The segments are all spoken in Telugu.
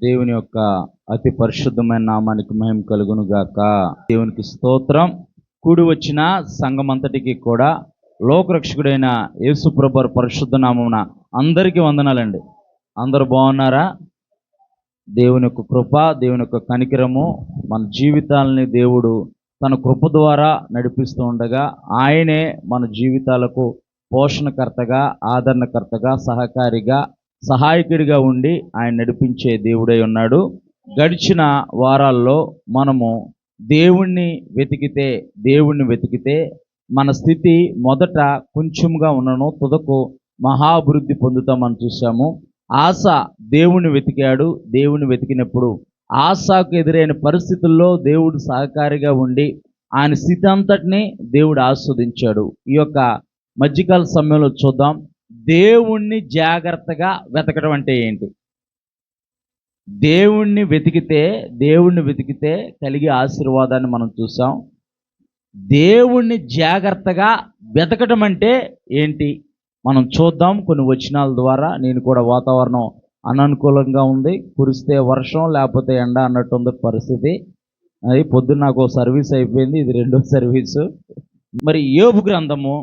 దేవుని యొక్క అతి పరిశుద్ధమైన నామానికి మహిమ కలుగును గాక. దేవునికి స్తోత్రం. కూడి వచ్చిన సంఘమంతటికి కూడా లోకరక్షకుడైన యేసుప్రభు పరిశుద్ధ నామమున అందరికీ వందనాలండి. అందరూ బాగున్నారా? దేవుని యొక్క కృప, దేవుని యొక్క కనికరము మన జీవితాలని దేవుడు తన కృప ద్వారా నడిపిస్తూ ఉండగా ఆయనే మన జీవితాలకు పోషణకర్తగా, ఆదరణకర్తగా, సహకారిగా, సహాయకుడిగా ఉండి ఆయన నడిపించే దేవుడై ఉన్నాడు. గడిచిన వారాల్లో మనము దేవుణ్ణి వెతికితే మన స్థితి మొదట కొంచెంగా ఉన్నను తుదకు మహాభివృద్ధి పొందుతామని చూసాము. ఆశ దేవుణ్ణి వెతికాడు. దేవుణ్ణి వెతికినప్పుడు ఆశకు ఎదురైన పరిస్థితుల్లో దేవుడు సహకారిగా ఉండి ఆయన స్థితి అంతటిని దేవుడు ఆస్వాదించాడు. ఈ యొక్క మధ్యకాల సమయంలో చూద్దాం, దేవుణ్ణి జాగ్రత్తగా వెతకడం అంటే ఏంటి? దేవుణ్ణి వెతికితే కలిగే ఆశీర్వాదాన్ని మనం చూసాం. దేవుణ్ణి జాగ్రత్తగా వెతకడం అంటే ఏంటి మనం చూద్దాం కొన్ని వచనాల ద్వారా. నేను కూడా వాతావరణం అననుకూలంగా ఉంది, కురిస్తే వర్షం లేకపోతే ఎండ అన్నట్టుంది పరిస్థితి. అది పొద్దున్న నాకు సర్వీస్ అయిపోయింది, ఇది రెండో సర్వీసు. మరి యోబు గ్రంథము,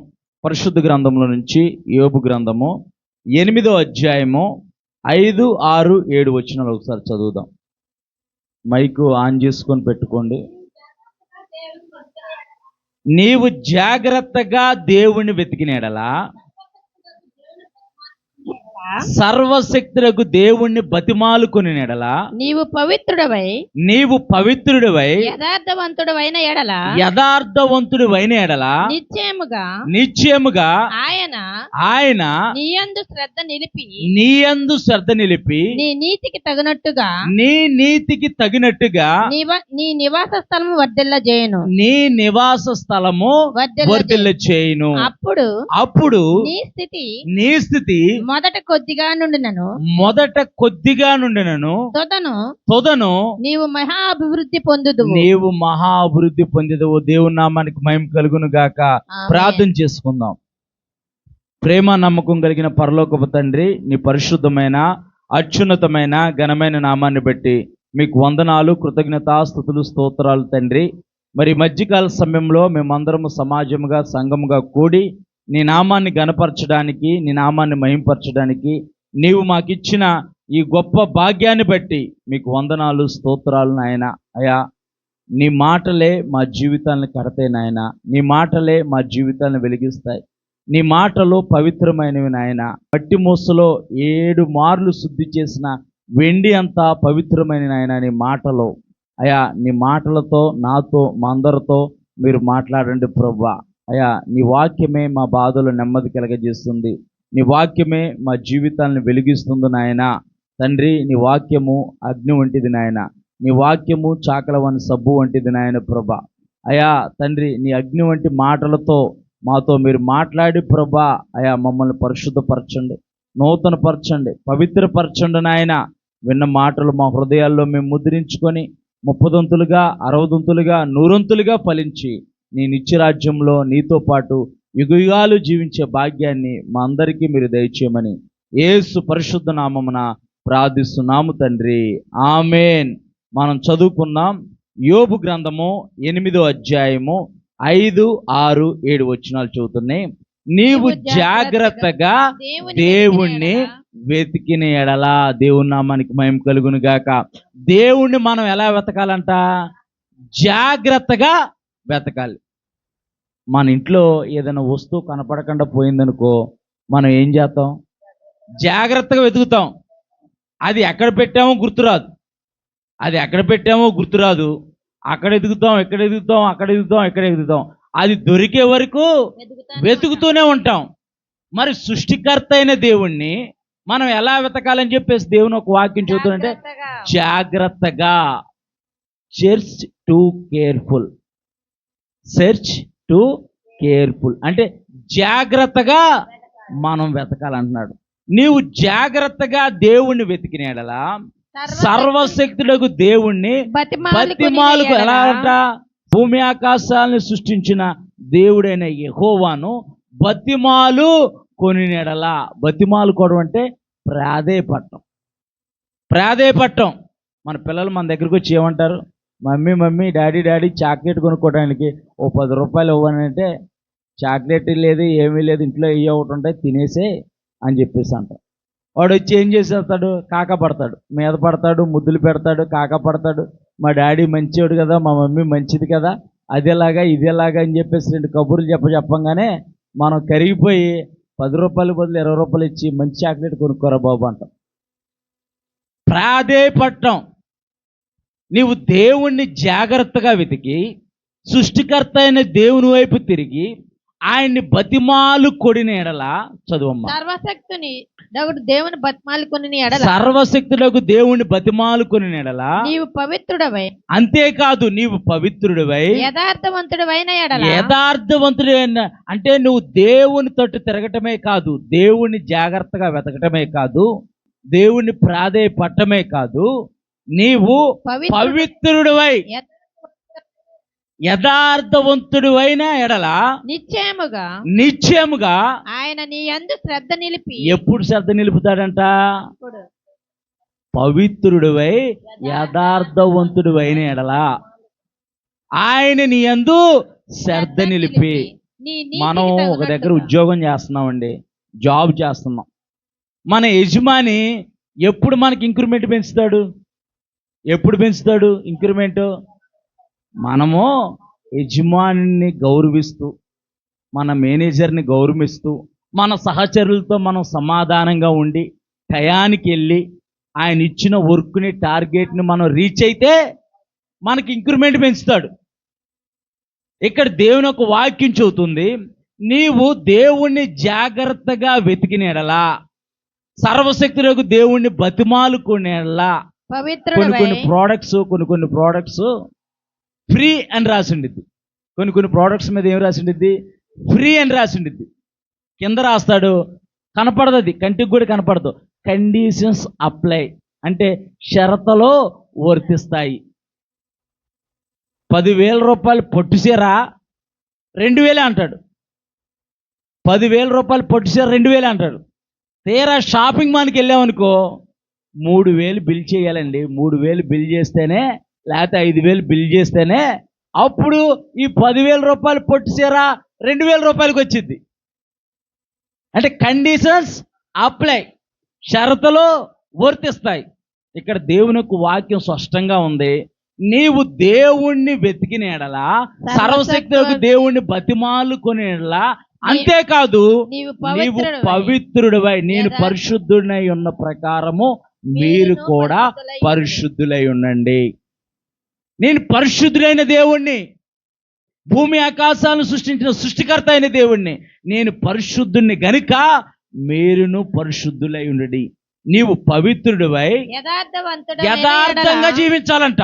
పరిశుద్ధ గ్రంథంలో నుంచి యోబు గ్రంథము 8వ అధ్యాయము 5, 6, 7 వచనాలు ఒకసారి చదువుదాం. మైకు ఆన్ చేసుకొని పెట్టుకోండి. నీవు జాగ్రత్తగా దేవుణ్ణి వెతికినేడలా సర్వశక్తులకు దేవుణ్ణి బతిమాలుకుని నెడలా నీవు పవిత్రుడవై యథార్థవంతుడవైన ఎడలా నిశ్చయముగా ఆయన నీయందు శ్రద్ధ నిలిపి నీ నీతికి తగినట్టుగా నీ నివాస స్థలము వర్ధిల్ల చేయును. అప్పుడు నీ స్థితి మొదట కొద్దిగా నుండినను తొదను నీవు మహాభివృద్ధి పొందుదువు. దేవుని నామానికి మహిమ కలుగును గాక. ప్రార్థన చేసుకుందాం. ప్రేమ నమ్మకం కలిగిన పరలోకపు తండ్రి, నీ పరిశుద్ధమైన అత్యున్నతమైన ఘనమైన నామాన్ని బట్టి మీకు వందనాలు, కృతజ్ఞతాస్తుతులు, స్తోత్రాలు తండ్రి. మరి మధ్యకాల సమయంలో మేమందరము సమాజముగా, సంఘముగా కూడి నీ నామాన్ని గణపరచడానికి, నీ నామాన్ని మహింపరచడానికి నీవు మాకిచ్చిన ఈ గొప్ప భాగ్యాన్ని బట్టి మీకు వందనాలు, స్తోత్రాలు నాయన. అయా, నీ మాటలే మా జీవితాలను కడతాయి నాయన. నీ మాటలే మా జీవితాలను వెలిగిస్తాయి. నీ మాటలు పవిత్రమైనవి నాయన. మట్టి మూసలో 7 మార్లు శుద్ధి చేసిన వెండి అంతా పవిత్రమైన నాయన నీ మాటలు. అయా, నీ మాటలతో నాతో మా అందరితో మీరు మాట్లాడండి ప్రభువా. అయ్యా, నీ వాక్యమే మా బాధలు నెమ్మది కలగజేస్తుంది. నీ వాక్యమే మా జీవితాలను వెలిగిస్తుంది నాయన. తండ్రి, నీ వాక్యము అగ్ని వంటిది నాయన. నీ వాక్యము చాకలవని సబ్బు వంటిది నాయన ప్రభా. అయా తండ్రి, నీ అగ్ని వంటి మాటలతో మాతో మీరు మాట్లాడి ప్రభా. అయా, మమ్మల్ని పరిశుద్ధపరచండి, నూతనపరచండి, పవిత్రపరచండి నాయన. విన్న మాటలు మా హృదయాల్లో మేము ముద్రించుకొని 30 దంతులుగా, 60 దంతులుగా, 100 దంతులుగా ఫలించి నీ నిత్యరాజ్యంలో నీతో పాటు యుగయుగాలు జీవించే భాగ్యాన్ని మా అందరికీ మీరు దయచేయమని యేసు పరిశుద్ధ నామమున ప్రార్థిస్తున్నాము తండ్రి. ఆమేన్. మనం చదువుకున్నాం యోబు గ్రంథము 8వ అధ్యాయము 5, 6, 7 వచనాలు చదువుతున్నాయి. నీవు జాగ్రత్తగా దేవుణ్ణి వెతికిన ఎడలా, దేవుని నామానికి మహిమ కలుగును గాక. దేవుణ్ణి మనం ఎలా వెతకాలంట? జాగ్రత్తగా వెతకాలి. మన ఇంట్లో ఏదైనా వస్తువు కనపడకుండా పోయిందనుకో, మనం ఏం చేస్తాం? జాగ్రత్తగా వెతుకుతాం. అది ఎక్కడ పెట్టామో గుర్తురాదు. అక్కడ ఎదుగుతాం, ఎక్కడ ఎదుగుతాం. అది దొరికే వరకు వెతుకుతూనే ఉంటాం. మరి సృష్టికర్త అయిన దేవుణ్ణి మనం ఎలా వెతకాలని చెప్పేసి దేవుని ఒక వాక్యం చెబుతుందంటే, జాగ్రత్తగా, సెర్చ్ టు కేర్ఫుల్ అంటే జాగ్రత్తగా మనం వెతకాలంటున్నాడు. నీవు జాగ్రత్తగా దేవుణ్ణి వెతికినేడలా సర్వశక్తులకు దేవుణ్ణి బతిమాలుకు ఎలా అంట? భూమి ఆకాశాలను సృష్టించిన దేవుడైన యెహోవాను బతిమాలు కొనినేడలా. బతిమాలుకోవడం అంటే ప్రాధేయపడటం. మన పిల్లలు మన దగ్గరికి వచ్చి ఏమంటారు? Mummy mummy daddy daddy chocolate కొనుక్కోవడానికి ఓ 10 రూపాయలు ఇవ్వనంటే, చాక్లెట్ లేదు ఏమీ లేదు, ఇంట్లో ఏ ఒకటి ఉంటాయి తినేసే అని చెప్పేసి అంటారు. వాడు వచ్చి ఏం చేసేస్తాడు? కాక పడతాడు, మీద పడతాడు, ముద్దులు పెడతాడు, కాక పడతాడు. మా డాడీ మంచివాడు కదా, మా మమ్మీ మంచిది కదా, అదేలాగా ఇదేలాగా అని చెప్పేసి 2 కబుర్లు చెప్పంగానే మనం కరిగిపోయి 10 రూపాయల బదులు 20 రూపాయలు ఇచ్చి మంచి చాక్లెట్ కొనుక్కోరా బాబు అంటాం. ప్రాధేయపడటం. నీవు దేవుణ్ణి జాగ్రత్తగా వెతికి సృష్టికర్త అయిన దేవుని వైపు తిరిగి ఆయన్ని బతిమాలు కొడిన ఎడల, చదువమ్మా. దేవుని బతిమాలు కొని ఎడల, సర్వశక్తులకు దేవుని బతిమాలు కొని ఎడల నీవు పవిత్రుడవై, అంతేకాదు నీవు పవిత్రుడివై యథార్థవంతుడవైన ఎడల, యథార్థవంతుడైన అంటే నువ్వు దేవుని తట్టు తిరగటమే కాదు, దేవుణ్ణి జాగ్రత్తగా వెతకటమే కాదు, దేవుణ్ణి ప్రాధేయపడటమే కాదు, నీవు పవిత్రుడివై యథార్థవంతుడివైన ఎడల నిశ్చయముగా ఆయన నీ యందు శ్రద్ధ నిలిపి. ఎప్పుడు శ్రద్ధ నిలుపుతాడంట? పవిత్రుడివై యథార్థవంతుడివైన ఎడల ఆయన నీ యందు శ్రద్ధ నిలిపి. మనం ఒక దగ్గర ఉద్యోగం చేస్తున్నామండి, జాబ్ చేస్తున్నాం. మన యజమాని ఎప్పుడు మనకి ఇంక్రిమెంట్ పెంచుతాడు? ఎప్పుడు పెంచుతాడు ఇంక్రిమెంట్? మనము యజమానిని గౌరవిస్తూ, మన మేనేజర్ని గౌరవిస్తూ, మన సహచరులతో మనం సమాధానంగా ఉండి టయానికి వెళ్ళి ఆయన ఇచ్చిన వర్క్ని టార్గెట్ని మనం రీచ్ అయితే మనకి ఇంక్రిమెంట్ పెంచుతాడు. ఇక్కడ దేవుని ఒక వాక్యం చెబుతుంది, నీవు దేవుణ్ణి జాగ్రత్తగా వెతికిన ఎడలా, సర్వశక్తులకు దేవుణ్ణి బతిమాలుకునే ఎడలా, కొన్ని ప్రోడక్ట్స్ ఫ్రీ అని రాసి ఉండిద్ది. కొన్ని ప్రోడక్ట్స్ మీద ఏం రాసి ఉండిద్ది? ఫ్రీ అని రాసి ఉండిద్ది. కింద రాస్తాడు, కనపడదు, అది కంటికి కూడా కనపడదు. కండిషన్స్ అప్లై అంటే షరతులు వర్తిస్తాయి. 10,000 రూపాయలు పొట్టుసీరా 2,000 అంటాడు. 10,000 రూపాయలు పొట్టుసీర 2,000 అంటాడు. తీరా షాపింగ్ మాల్కి వెళ్ళామనుకో 3,000 బిల్ చేయాలండి. 3,000 బిల్ చేస్తేనే, లేకపోతే 5,000 బిల్ చేస్తేనే అప్పుడు ఈ 10,000 రూపాయలు పొట్టుసీర 2,000 రూపాయలకి వచ్చింది. అంటే కండిషన్స్ అప్లై, షరతులు వర్తిస్తాయి. ఇక్కడ దేవుని యొక్క వాక్యం స్పష్టంగా ఉంది, నీవు దేవుణ్ణి వెతికిన ఎడల, సర్వశక్తులకు దేవుణ్ణి బతిమాలుకునే ఎడల, అంతేకాదు నీవు పవిత్రుడివై, నేను పరిశుద్ధుడై ఉన్న ప్రకారము మీరు కూడా పరిశుద్ధులై ఉండండి. నేను పరిశుద్ధులైన దేవుణ్ణి, భూమి ఆకాశాలను సృష్టించిన సృష్టికర్త అయిన దేవుణ్ణి, నేను పరిశుద్ధుణ్ణి గనుక మీరును పరిశుద్ధులై ఉండండి. నీవు పవిత్రుడివై యథార్థంగా జీవించాలంట.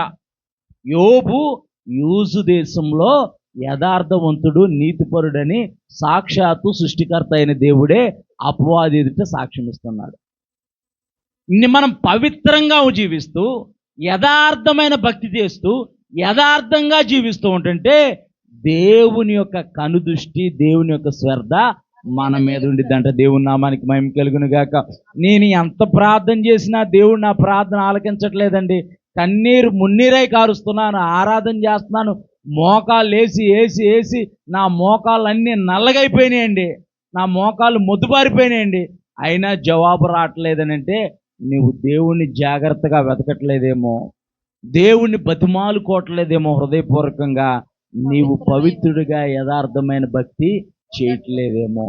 యోబు యూజు దేశంలో యథార్థవంతుడు, నీతిపరుడని సాక్షాత్తు సృష్టికర్త అయిన దేవుడే అపవాది ఎదుట సాక్ష్యం ఇస్తున్నాడు. మనం పవిత్రంగా జీవిస్తూ, యథార్థమైన భక్తి చేస్తూ, యథార్థంగా జీవిస్తూ ఉంటుంటే దేవుని యొక్క కనుదృష్టి, దేవుని యొక్క శ్రద్ధ మన మీద ఉండిద్దంట. దేవుని నామానికి మహిమ కలుగును గాక. నేను ఎంత ప్రార్థన చేసినా దేవుడు నా ప్రార్థన ఆలకించట్లేదండి. కన్నీరు మున్నీరై కారుస్తున్నాను, ఆరాధన చేస్తున్నాను, మోకాలు వేసి నా మోకాలు అన్నీ నల్లగైపోయినాయండి, నా మోకాలు మొద్దుబారిపోయినాయండి, అయినా జవాబు రావట్లేదని అంటే నీవు దేవుణ్ణి జాగ్రత్తగా వెతకట్లేదేమో, దేవుణ్ణి బతిమాలుకోవట్లేదేమో హృదయపూర్వకంగా, నీవు పవిత్రుడిగా యథార్థమైన భక్తి చేయట్లేదేమో.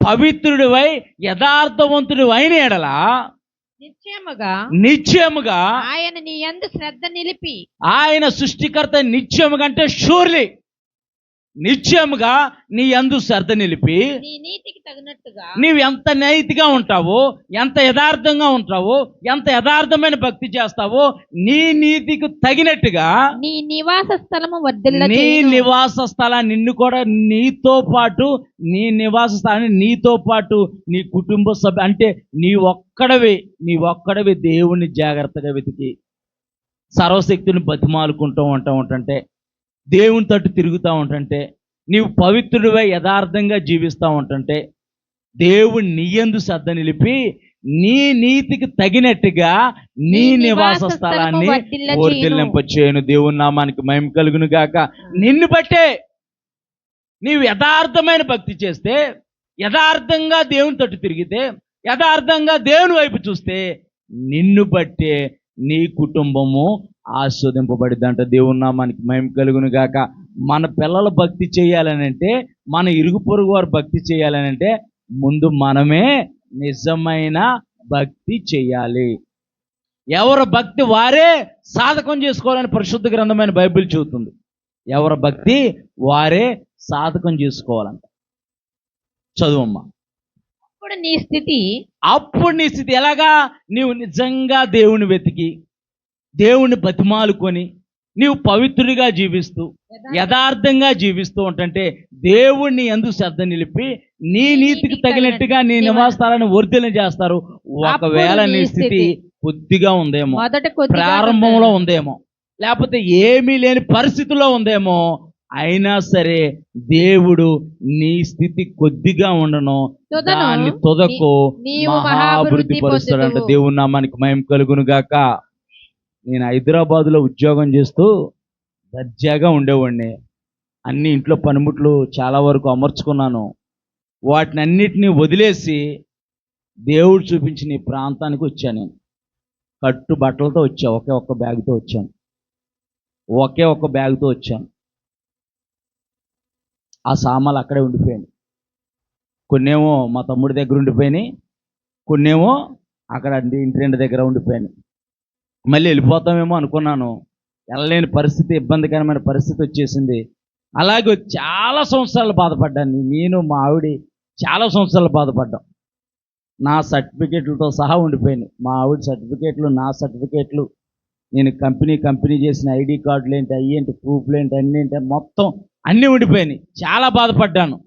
పవిత్రుడివై యథార్థవంతుడు అయిన ఎడల నిశ్చయముగా ఆయన నీ యందు శ్రద్ధ నిలిపి, ఆయన సృష్టికర్త నిశ్చయముగా అంటే షూర్లీ, నిశ్చయముగా నీ యందు శ్రద్ధ నిలిపి, నీ నీతికి తగినట్టుగా నీవు ఎంత నైతిగా ఉంటావో, ఎంత యథార్థంగా ఉంటావో, ఎంత యథార్థమైన భక్తి చేస్తావో, నీ నీతికి తగినట్టుగా నీ నివాస స్థలము వర్ధిల్ల, నీ నివాస స్థలాన్ని నిన్ను కూడా నీతో పాటు, నీ నివాస స్థలాన్ని నీతో పాటు నీ కుటుంబ సభ్యు అంటే నీ ఒక్కడవే దేవుణ్ణి జాగ్రత్తగా వెతికి సర్వశక్తిని బతిమాలుకుంటూ ఉంటుంటే, దేవుని తట్టు తిరుగుతూ ఉంటుంటే, నీవు పవిత్రుడివై యథార్థంగా జీవిస్తూ ఉంటుంటే, దేవుడు నీ యందు శ్రద్ధ నిలిపి నీ నీతికి తగినట్టుగా నీ నివాస స్థలాన్ని వర్ధిల్లింపచేయును. దేవుని నామానికి మహిమ కలుగును గాక. నిన్ను బట్టే నీవు యథార్థమైన భక్తి చేస్తే, యథార్థంగా దేవుని తట్టు తిరిగితే, యథార్థంగా దేవుని వైపు చూస్తే, నిన్ను బట్టే నీ కుటుంబము ఆస్వాదింపబడిద్దంట. దేవుని నామానికి మహిమ కలుగును గాక. మన పిల్లల భక్తి చేయాలనంటే, మన ఇరుగు పొరుగు వారు భక్తి చేయాలనంటే, ముందు మనమే నిజమైన భక్తి చేయాలి. ఎవరి భక్తి వారే సాధకం చేసుకోవాలని పరిశుద్ధ గ్రంథమైన బైబిల్ చెబుతుంది. ఎవరి భక్తి వారే సాధకం చేసుకోవాలంట. చదువమ్మా. అప్పుడు నీ స్థితి ఎలాగా? నీవు నిజంగా దేవుని వెతికి, దేవుని బతిమాలుకొని, నీవు పవిత్రుడిగా జీవిస్తూ, యథార్థంగా జీవిస్తూ ఉంటుంటే దేవుణ్ణి యందు శ్రద్ధ నిలిపి నీ నీతికి తగినట్టుగా నీ నివాసాలను వర్ధిల్లం చేస్తారు. ఒకవేళ నీ స్థితి కొద్దిగా ఉందేమో, ప్రారంభంలో ఉందేమో, లేకపోతే ఏమీ లేని పరిస్థితుల్లో ఉందేమో, అయినా సరే దేవుడు నీ స్థితి కొద్దిగా ఉండను, దాన్ని తుదకు మహాభివృద్ధి పరుస్తాడంట. దేవుని నామానికి మహిమ కలుగును గాక. నేను హైదరాబాదులో ఉద్యోగం చేస్తూ దర్జాగా ఉండేవాడిని. అన్ని ఇంట్లో పనిముట్లు చాలా వరకు అమర్చుకున్నాను. వాటిని అన్నిటినీ వదిలేసి దేవుడు చూపించిన ఈ ప్రాంతానికి వచ్చాను. నేను కట్టు బట్టలతో వచ్చా, ఒకే ఒక్క బ్యాగ్తో వచ్చాను. ఆ సామాన్లు అక్కడే ఉండిపోయాను. కొన్నేమో మా తమ్ముడి దగ్గర ఉండిపోయినాయి, కొన్నేమో అక్కడ ఇంటి రెండు దగ్గర ఉండిపోయాను. మళ్ళీ వెళ్ళిపోతామేమో అనుకున్నాను. వెళ్ళలేని పరిస్థితి, ఇబ్బందికరమైన పరిస్థితి వచ్చేసింది. అలాగే చాలా సంవత్సరాలు బాధపడ్డాను. నేను మా ఆవిడ చాలా సంవత్సరాలు బాధపడ్డాం. నా సర్టిఫికేట్లతో సహా ఉండిపోయినాయి. మా ఆవిడ సర్టిఫికేట్లు, నా సర్టిఫికేట్లు, నేను కంపెనీ చేసిన ఐడి కార్డులు ఏంటి, అవి ఏంటి, ప్రూఫ్లు ఏంటి, అన్నీ ఏంటి, మొత్తం అన్నీ ఉండిపోయినాయి. చాలా బాధపడ్డాను.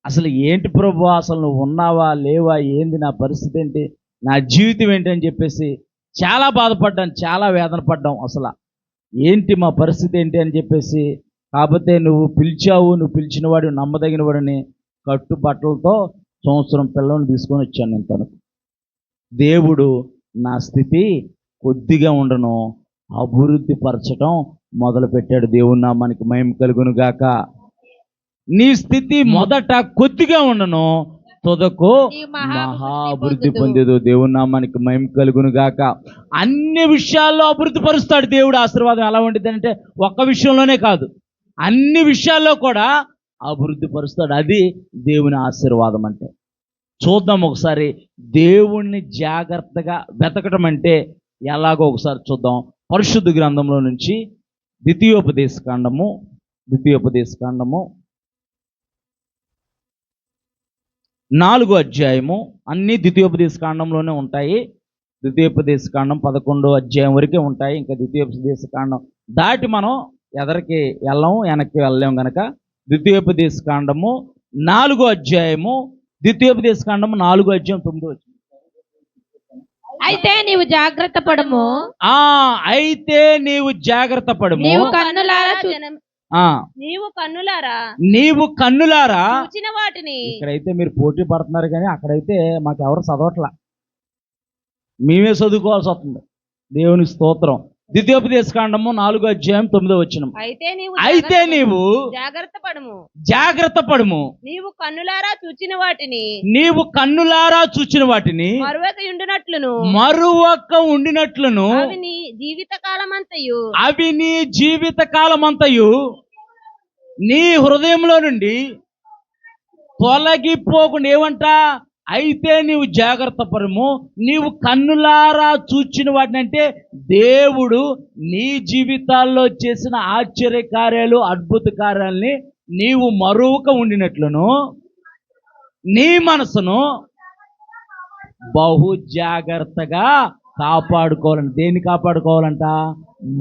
అసలు ఏంటి ప్రభు, అసలు నువ్వు ఉన్నావా లేవా, ఏంది నా పరిస్థితి ఏంటి, నా జీవితం ఏంటి అని చెప్పేసి చాలా బాధపడ్డాను, చాలా వేదన పడ్డాం. అసలు ఏంటి మా పరిస్థితి ఏంటి అని చెప్పేసి. కాకపోతే నువ్వు పిలిచావు, నువ్వు పిలిచిన వాడు నమ్మదగిన వాడిని కట్టు బట్టలతో సంవత్సరం పిల్లల్ని తీసుకొని వచ్చాను నేను. తనకు దేవుడు నా స్థితి కొద్దిగా ఉండను అభివృద్ధి పరచడం మొదలుపెట్టాడు. దేవుని నామానికి మహిమ కలుగును గాక. నీ స్థితి మొదట కొద్దిగా ఉండను, తుదకు మహాభివృద్ధి పొందేదు. దేవుని నామానికి మహిమ కలుగును గాక. అన్ని విషయాల్లో అభివృద్ధి పరుస్తాడు దేవుడు. ఆశీర్వాదం ఎలా ఉంటుంది అంటే ఒక్క విషయంలోనే కాదు, అన్ని విషయాల్లో కూడా అభివృద్ధి పరుస్తాడు. అది దేవుని ఆశీర్వాదం అంటే. చూద్దాం ఒకసారి దేవుణ్ణి జాగ్రత్తగా వెతకడం అంటే ఎలాగో ఒకసారి చూద్దాం. పరిశుద్ధ గ్రంథంలో నుంచి ద్వితీయోపదేశ కాండము 4వ అధ్యాయము. అన్ని ద్వితీయోపదేశ కాండంలోనే ఉంటాయి. ద్వితీయోపదేశ కాండం 11వ అధ్యాయం వరకే ఉంటాయి. ఇంకా ద్వితీయోపదేశ కాండం దాటి మనం ఎదరికి వెళ్ళాము, వెనక్కి వెళ్ళలేము కనుక ద్వితీయోపదేశ కాండము 4వ అధ్యాయము, ద్వితీయోపదేశ కాండము 4వ అధ్యాయం 9వ వచనం. అయితే నీవు జాగ్రత్త పడము, నీవు కన్నులారా చూచిన వాటిని. ఇక్కడైతే మీరు పోటీ పడుతున్నారు కానీ అక్కడైతే మాకు ఎవరు చదవట్లా, మేమే చదువుకోవాల్సి వస్తుంది. దేవుని స్తోత్రం. ద్వితీయోపదేశ కాండము 4వ అధ్యాయం 9వ వచనం. అయితే నీవు జాగ్రత్త పడుము, నీవు కన్నులారా చూచిన వాటిని మరువక ఉండినట్లును అవి నీ జీవిత కాలమంతయు నీ హృదయంలో నుండి తొలగిపోకుండా. ఏమంట? అయితే నీవు జాగ్రత్త పడము, నీవు కన్నులారా చూచిన వాటిని అంటే దేవుడు నీ జీవితాల్లో చేసిన ఆశ్చర్య కార్యాలు, అద్భుత కార్యాలని నీవు మరువక ఉండినట్లును నీ మనసును బహు జాగ్రత్తగా కాపాడుకోవాలంట. దేన్ని కాపాడుకోవాలంట?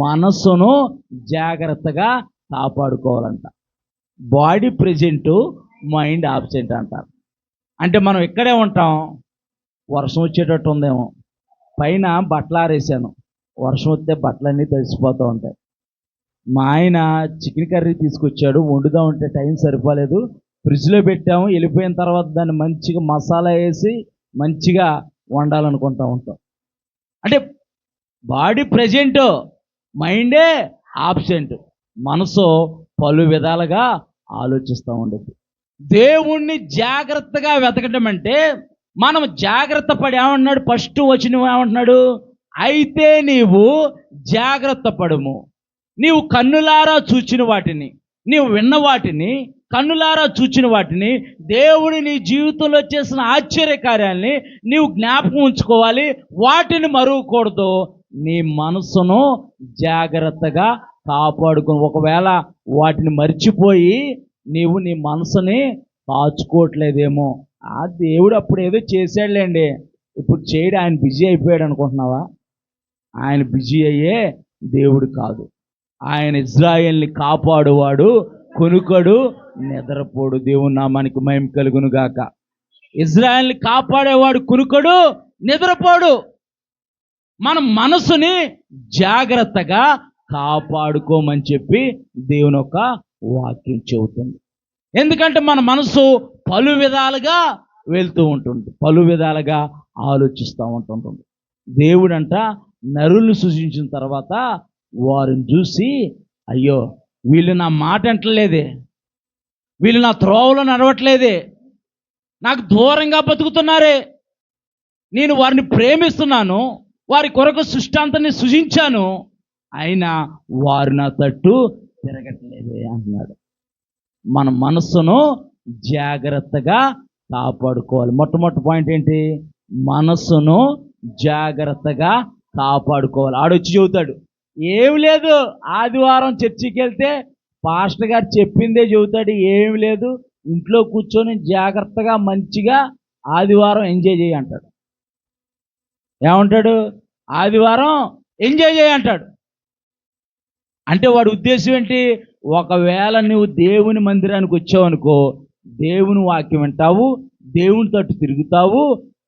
మనసును జాగ్రత్తగా కాపాడుకోవాలంట. బాడీ ప్రెజెంట్, మైండ్ ఆబ్సెంట్ అంటారు. అంటే మనం ఇక్కడే ఉంటాం, వర్షం వచ్చేటట్టు ఉందేమో, పైన బట్టలు ఆరేసాను, వర్షం వస్తే బట్టలన్నీ తడిసిపోతూ ఉంటాయి. మా ఆయన చికెన్ కర్రీ తీసుకొచ్చాడు, వండుదా ఉంటే టైం సరిపోలేదు, ఫ్రిడ్జ్లో పెట్టాము. వెళ్ళిపోయిన తర్వాత దాన్ని మంచిగా మసాలా వేసి మంచిగా వండాలనుకుంటా ఉంటాం. అంటే బాడీ ప్రెజెంట్, మైండే ఆబ్సెంట్, మనసు పలు విధాలుగా ఆలోచిస్తూ ఉండేది. దేవుణ్ణి జాగ్రత్తగా వెతకటం అంటే మనం జాగ్రత్త పడి ఏమంటున్నాడు? ఫస్ట్ వచనం ఏమంటున్నాడు? అయితే నీవు జాగ్రత్త పడుము. నీవు కన్నులారా చూచిన వాటిని, నీవు విన్న వాటిని, కన్నులారా చూచిన వాటిని, దేవుడు నీ జీవితంలో చేసిన ఆశ్చర్య కార్యాలని నీవు జ్ఞాపకం ఉంచుకోవాలి, వాటిని మరువకూడదు. నీ మనసును జాగ్రత్తగా కాపాడుకుని, ఒకవేళ వాటిని మర్చిపోయి నీవు నీ మనసుని కాచుకోవట్లేదేమో, ఆ దేవుడు అప్పుడు ఏదో చేశాడులేండి, ఇప్పుడు చేయడు, ఆయన బిజీ అయిపోయాడు అనుకుంటున్నావా? ఆయన బిజీ అయ్యే దేవుడు కాదు. ఆయన ఇజ్రాయేల్ని కాపాడువాడు, కొనుకడు, నిద్రపోడు. దేవుని నామానికి మహిమ కలుగును గాక. ఇజ్రాయేల్ని కాపాడేవాడు కొనుకడు, నిద్రపోడు. మన మనసుని జాగ్రత్తగా కాపాడుకోమని చెప్పి దేవుని యొక్క వాక్యం చెబుతుంది. ఎందుకంటే మన మనసు పలు విధాలుగా వెళ్తూ ఉంటుంది, పలు విధాలుగా ఆలోచిస్తూ ఉంటుంటుంది. దేవుడంట నరులను సృజించిన తర్వాత వారిని చూసి, అయ్యో వీళ్ళు నా మాట అంటలేదే, వీళ్ళు నా త్రోవలో నడవట్లేదే, నాకు దూరంగా బతుకుతున్నారే, నేను వారిని ప్రేమిస్తున్నాను, వారి కొరకు సృష్టాంతాన్ని సృజించాను, అయినా వారు నా తట్టు తిరగట్లేదే అంటున్నాడు. మన మనస్సును జాగ్రత్తగా కాపాడుకోవాలి. మొట్టమొదటి పాయింట్ ఏంటి? మనస్సును జాగ్రత్తగా కాపాడుకోవాలి. ఆడొచ్చి చెబుతాడు, ఏమి లేదు, ఆదివారం చర్చికి వెళ్తే పాస్టర్ గారు చెప్పిందే చెబుతాడు, ఏమి లేదు, ఇంట్లో కూర్చొని జాగ్రత్తగా మంచిగా ఆదివారం ఎంజాయ్ చేయి అంటాడు. ఏమంటాడు? ఆదివారం ఎంజాయ్ చేయి అంటాడు. అంటే వాడి ఉద్దేశం ఏంటి? ఒకవేళ నువ్వు దేవుని మందిరానికి వచ్చావనుకో, దేవుని వాక్యం వింటావు, దేవుని తట్టు తిరుగుతావు,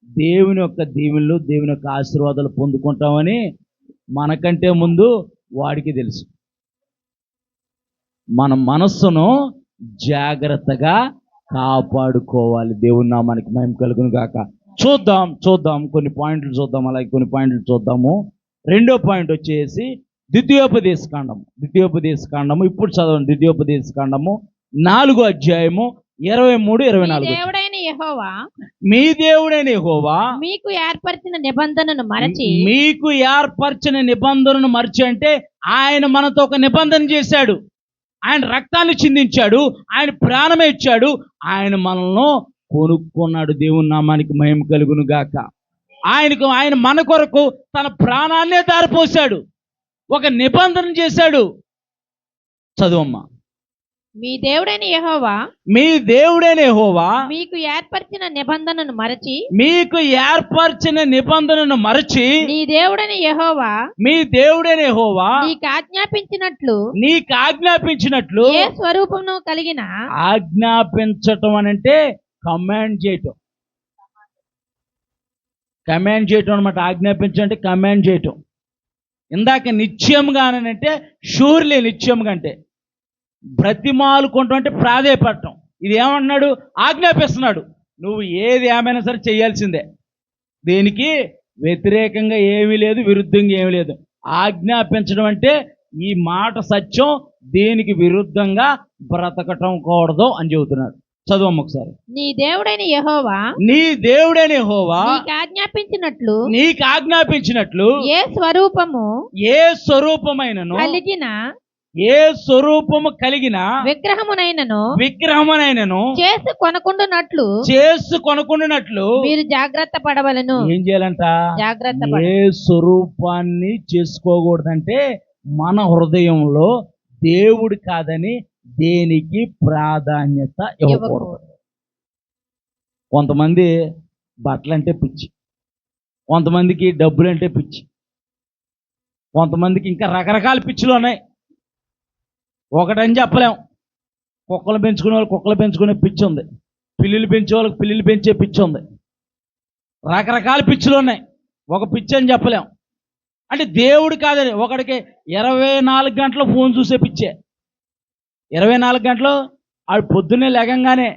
దేవుని యొక్క దీవెనలు, దేవుని యొక్క ఆశీర్వాదాలు పొందుకుంటామని మనకంటే ముందు వాడికి తెలుసు. మన మనస్సును జాగ్రత్తగా కాపాడుకోవాలి. దేవుని నామానికి మహిమ కలుగును గాక. చూద్దాం కొన్ని పాయింట్లు చూద్దాం, అలాగే కొన్ని పాయింట్లు చూద్దాము. రెండో పాయింట్ వచ్చేసి ద్వితీయోపదేశ కాండము. ఇప్పుడు చదవండి. ద్వితీయోపదేశ కాండము 4వ అధ్యాయము 23-24. మీ దేవుడైన యెహోవా మీకు ఏర్పరిచిన నిబంధనను మరచి అంటే ఆయన మనతో ఒక నిబంధన చేశాడు. ఆయన రక్తాన్ని చిందించాడు, ఆయన ప్రాణమే ఇచ్చాడు, ఆయన మనల్ని కొనుక్కున్నాడు. దేవుని నామానికి మహిమ కలుగును గాక. ఆయన మన కొరకు తన ప్రాణాన్నే దారిపోశాడు, ఒక నిబంధన చేశాడు. చదువమ్మా. మీ దేవుడైన యెహోవా మీకు ఏర్పరిచిన నిబంధనను మరచి నీ దేవుడైన యెహోవా నీకు ఆజ్ఞాపించినట్లు ఏ స్వరూపమును కలిగిన, ఆజ్ఞాపించటం అనంటే కమాండ్ చేయటం అనమాట. ఆజ్ఞాపించంటే కమాండ్ చేయటం. ఇందాక నిశ్చయంగా అంటే షూర్లీ, నిశ్చయంగా అంటే బ్రతిమాలుకుంటాం, అంటే ప్రాధేయపడటం. ఇది ఏమంటున్నాడు? ఆజ్ఞాపిస్తున్నాడు. నువ్వు ఏది ఏమైనా సరే చేయాల్సిందే, దేనికి వ్యతిరేకంగా ఏమీ లేదు, విరుద్ధంగా ఏమీ లేదు. ఆజ్ఞాపించడం అంటే ఈ మాట సత్యం, దీనికి విరుద్ధంగా బ్రతకటం కూడదు అని చెబుతున్నాడు. చదువు ఒకసారి. నీ దేవుడైన యెహోవా నీకు ఆజ్ఞాపించినట్లు ఏ స్వరూపమైనను ఏ స్వరూపము కలిగిన విగ్రహమునైనను చేసి కొనుకుండునట్లు మీరు జాగ్రత్త పడవలను. ఏం చేయాలంట? ఏ స్వరూపాన్ని చేసుకోకూడదంటే మన హృదయంలో దేవుడు కాదని దేనికి ప్రాధాన్యత ఇవ్వకూడదు. కొంతమంది బట్టలంటే పిచ్చి, కొంతమందికి డబ్బులంటే పిచ్చి, కొంతమందికి ఇంకా రకరకాల పిచ్చిలు ఉన్నాయి. ఒకటని చెప్పలేం. కుక్కలు పెంచుకునే వాళ్ళు కుక్కలు పెంచుకునే పిచ్చి ఉంది, పిల్లులు పెంచే వాళ్ళకి పిల్లులు పెంచే పిచ్చి ఉంది. రకరకాల పిచ్చులు ఉన్నాయి, ఒక పిచ్చి అని చెప్పలేం. అంటే దేవుడు కాదని, ఒకడికి 24 గంటలు ఫోన్ చూసే పిచ్చే. 24 గంటలు ఆడు పొద్దున్నే లేకంగానే,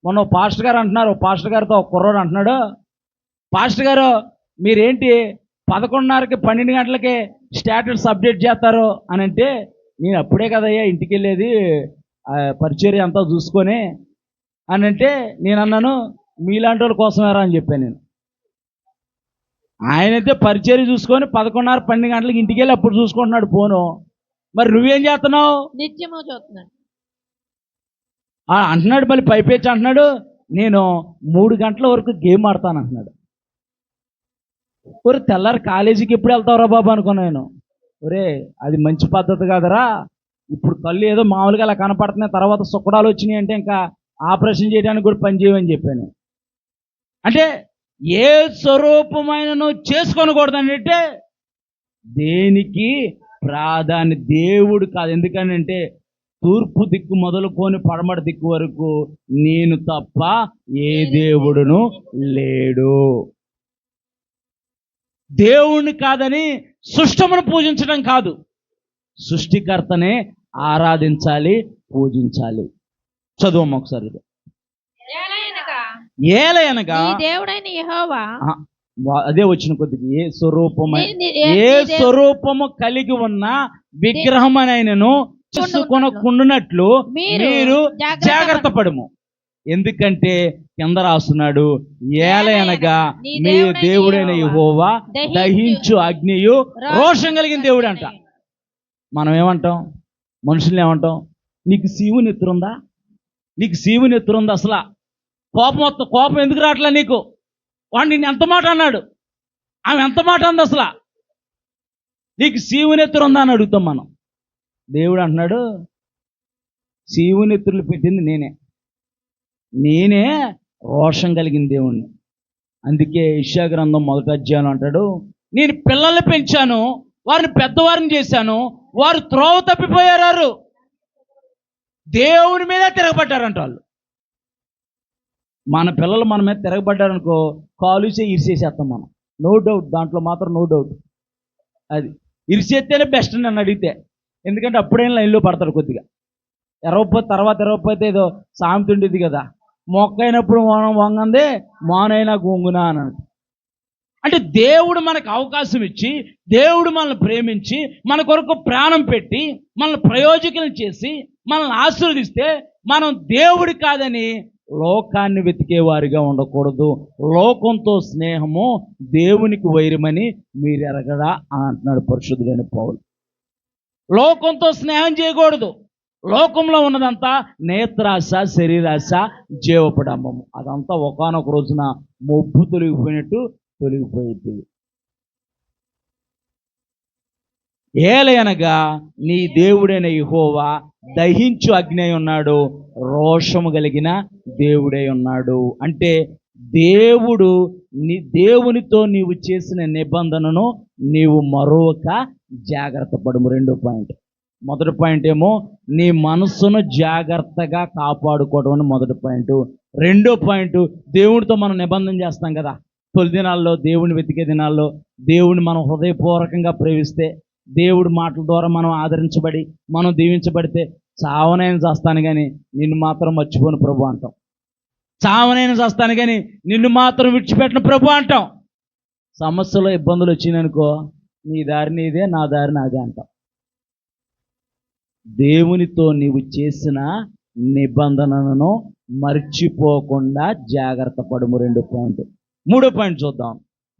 మొన్న పాస్టర్ గారు అంటున్నారు, పాస్టర్ గారితో ఒక కుర్రోడు అంటున్నాడు, పాస్టర్ గారు మీరేంటి 11:30కి 12 గంటలకి స్టేటస్ అప్డేట్ చేస్తారు అని అంటే, నేను అప్పుడే కదయ్యా ఇంటికి వెళ్ళేది పరిచర్య అంతా చూసుకొని అని అంటే, నేను అన్నాను మీలాంటి వాళ్ళ కోసమేరా అని చెప్పాను నేను. ఆయనైతే పరిచర్య చూసుకొని 11:30 12 గంటలకి ఇంటికి వెళ్ళి అప్పుడు చూసుకుంటున్నాడు ఫోను. మరి నువ్వేం చేస్తున్నావు? నిత్యము చూస్తున్నాడు. అంటున్నాడు మళ్ళీ పైపేచి అంటున్నాడు, నేను 3 గంటల వరకు గేమ్ ఆడతాను అంటున్నాడు. ఒరే తెల్లారి కాలేజీకి ఎప్పుడు వెళ్తావురా బాబు అనుకున్నా నేను. ఒరే అది మంచి పద్ధతి కాదరా, ఇప్పుడు కళ్ళు ఏదో మామూలుగా అలా కనపడుతున్నాయి, తర్వాత సుక్కడాలు వచ్చినాయి అంటే ఇంకా ఆపరేషన్ చేయడానికి కూడా పని చేయమని చెప్పాను. అంటే ఏ స్వరూపమైన నువ్వు చేసుకొనకూడదు అంటే దేనికి ప్రాధాన్యత దేవుడు కాదు. ఎందుకనంటే తూర్పు దిక్కు మొదలుకొని పడమటి దిక్కు వరకు నేను తప్ప ఏ దేవుడును లేడు. దేవుణ్ణి కాదని సృష్టమును పూజించడం కాదు, సృష్టికర్తనే ఆరాధించాలి, పూజించాలి. చదువు ఒకసారి. ఏలయనగా నీ దేవుడైన యెహోవా అదే వచ్చిన కొద్దిగా ఏ స్వరూపము కలిగి ఉన్న విగ్రహమనైనను చేసుకొనకుండునట్లు మీరు జాగ్రత్త పడము. ఎందుకంటే కింద రాస్తున్నాడు, ఏలయనగా మీ దేవుడైన యెహోవా దహించు అగ్నియు రోషం కలిగిన దేవుడు అంట. మనం ఏమంటాం? మనుషుల్ని ఏమంటాం? నీకు శివుని ఎత్తురుందా? నీకు శివుని ఎత్తురుందా? అసలు కోపం ఎందుకు రావట్లే నీకు? వాడు నిన్ను ఎంత మాట అన్నాడు, ఆమె ఎంత మాట అంది, అసలు నీకు శివుని ఎత్తురుందా అని అడుగుతాం మనం. దేవుడు అంటున్నాడు, శివుని ఎత్తులు పెట్టింది నేనే రోషం కలిగిన దేవుణ్ణి. అందుకే యెషయా గ్రంథం 1వ అధ్యాయం అంటాడు, నేను పిల్లల్ని పెంచాను, వారిని పెద్దవారిని చేశాను, వారు త్రోవ తప్పిపోయారు, దేవుని మీద తిరగబడ్డారంట వాళ్ళు. మన పిల్లలు మన మీద తిరగబడ్డారనుకో కాలుసే ఇరిసేసేస్తాం మనం, నో డౌట్, దాంట్లో మాత్రం నో డౌట్. అది ఇరిసేస్తేనే బెస్ట్ నన్ను అడిగితే, ఎందుకంటే అప్పుడేం లైన్లో పడతాడు. కొద్దిగా ఎరవపోతే ఏదో సామెత ఉండేది కదా, మొక్క అయినప్పుడు వంగందే మానైనా గొంగునా అని. అంటే దేవుడు మనకు అవకాశం ఇచ్చి, దేవుడు మనల్ని ప్రేమించి, మన కొరకు ప్రాణం పెట్టి, మనల్ని ప్రయోజకులను చేసి, మనల్ని ఆశీర్వదిస్తే మనం దేవుడి కాదని లోకాన్ని వెతికేవారిగా ఉండకూడదు. లోకంతో స్నేహము దేవునికి వైరమని మీరు ఎరగడా అని అంటున్నాడు పరిశుద్ధుడైన పౌలు. లోకంతో స్నేహం చేయకూడదు. లోకంలో ఉన్నదంతా నేత్రాశ, శరీరాశ, జీవపడంబము. అదంతా ఒకానొక రోజున మొబ్బు తొలగిపోయినట్టు తొలగిపోయింది. ఏలయనగా నీ దేవుడైన యెహోవా దహించు అగ్ని అయి ఉన్నాడు, రోషము కలిగిన దేవుడై ఉన్నాడు. అంటే దేవునితో నీవు చేసిన నిబంధనను నీవు మరొక జాగ్రత్త పడము. 2వ పాయింట్. మొదటి పాయింట్ ఏమో నీ మనస్సును జాగ్రత్తగా కాపాడుకోవడం అని మొదటి పాయింట్. 2వ పాయింట్, దేవుడితో మనం నిబంధన చేస్తాం కదా, తొలి దినాల్లో, దేవుని వెతికే దినాల్లో దేవుని మనం హృదయపూర్వకంగా ప్రేమిస్తే, దేవుడి మాటల ద్వారా మనం ఆదరించబడి, మనం దీవించబడితే, చావనైనా చేస్తాను కానీ నిన్ను మాత్రం మర్చిపోను ప్రభు అంటాం. చావనైనా చేస్తాను కానీ నిన్ను మాత్రం విడిచిపెట్టిన ప్రభు అంటాం. సమస్యలో ఇబ్బందులు వచ్చినాయనుకో, నీ దారి నీదే, నా దారి నాదే అంటాం. దేవునితో నీవు చేసిన నిబంధనను మర్చిపోకుండా జాగ్రత్త పడము. 2వ పాయింట్. 3వ పాయింట్ చూద్దాం.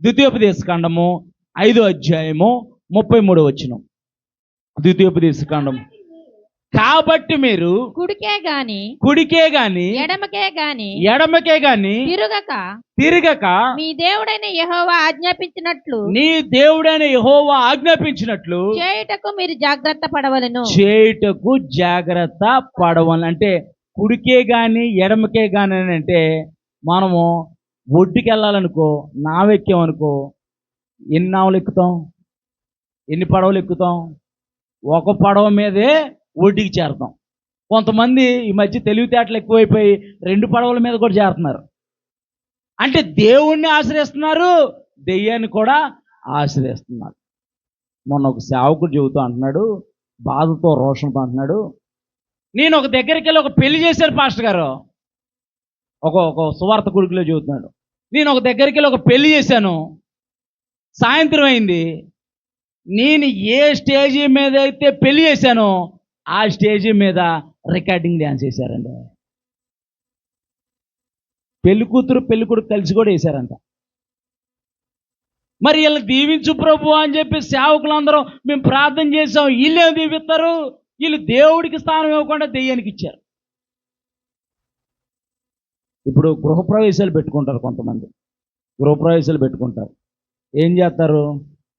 ద్వితీయోపదేశకాండము 5వ అధ్యాయము 33వ వచనం. ద్వితీయోపదేశకాండం. కాబట్టి మీరు కుడికే గాని ఎడమకే గాని తిరగక మీ దేవుడైన యెహోవా ఆజ్ఞాపించినట్లు చేయుటకు మీరు జాగ్రత్త పడవలను. అంటే కుడికే గాని ఎడమకే గాని అంటే, మనము ఒడ్డుకి వెళ్ళాలనుకో, నావెక్కామనుకో, ఎన్ని నావలు ఎక్కుతాం, ఎన్ని పడవలు ఎక్కుతాం? ఒక పడవ మీదే ఒడ్డుకి చేరతాం. కొంతమంది ఈ మధ్య తెలివితేటలు ఎక్కువైపోయి 2 పడవల మీద కూడా చేరుతున్నారు. అంటే దేవుణ్ణి ఆశ్రయిస్తున్నారు, దెయ్యాన్ని కూడా ఆశ్రయిస్తున్నారు. మొన్న ఒక సేవకుడు చెబుతూ అంటున్నాడు, బాధతో రోషంతో అంటున్నాడు, నేను ఒక దగ్గరికి వెళ్ళి ఒక పెళ్లి చేశారు పాస్టర్ గారు. ఒక సువార్త కొడుకులో చెబుతున్నాడు, నేను ఒక దగ్గరికి వెళ్ళి ఒక పెళ్లి చేశాను, సాయంత్రం అయింది, నేను ఏ స్టేజీ మీద అయితే పెళ్లి చేశానో ఆ స్టేజీ మీద రికార్డింగ్ డ్యాన్స్ చేశారండి. పెళ్లి కూతురు పెళ్లి కొడుకు కలిసి కూడా వేశారంట. మరి వీళ్ళు దీవించు ప్రభు అని చెప్పి సేవకులందరూ మేము ప్రార్థన చేసాం, వీళ్ళేం దీవిస్తారు? వీళ్ళు దేవుడికి స్థానం ఇవ్వకుండా దెయ్యానికి ఇచ్చారు. ఇప్పుడు గృహప్రవేశాలు పెట్టుకుంటారు, కొంతమంది గృహప్రవేశాలు పెట్టుకుంటారు. ఏం చేస్తారు?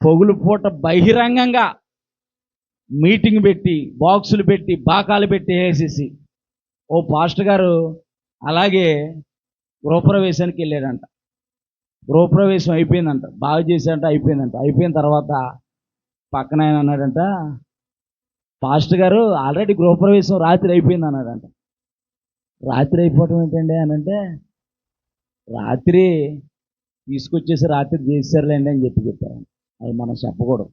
పొగులు పూట బహిరంగంగా మీటింగ్ పెట్టి, బాక్సులు పెట్టి, బాకాలు పెట్టి వేసేసి, ఓ పాస్టర్ గారు అలాగే గృహప్రవేశానికి వెళ్ళాడంట. గృహప్రవేశం అయిపోయిందంట, బాగా చేశాడంట, అయిపోయిందంట. అయిపోయిన తర్వాత పక్కన ఆయన అన్నాడంట, పాస్టర్ గారు ఆల్రెడీ గృహప్రవేశం రాత్రి అయిపోయింది అన్నాడంట. రాత్రి అయిపోవటం ఏంటండి అని అంటే, రాత్రి తీసుకొచ్చేసి రాత్రి చేశారులేండి అని చెప్పారు. అది మనం చెప్పకూడదు.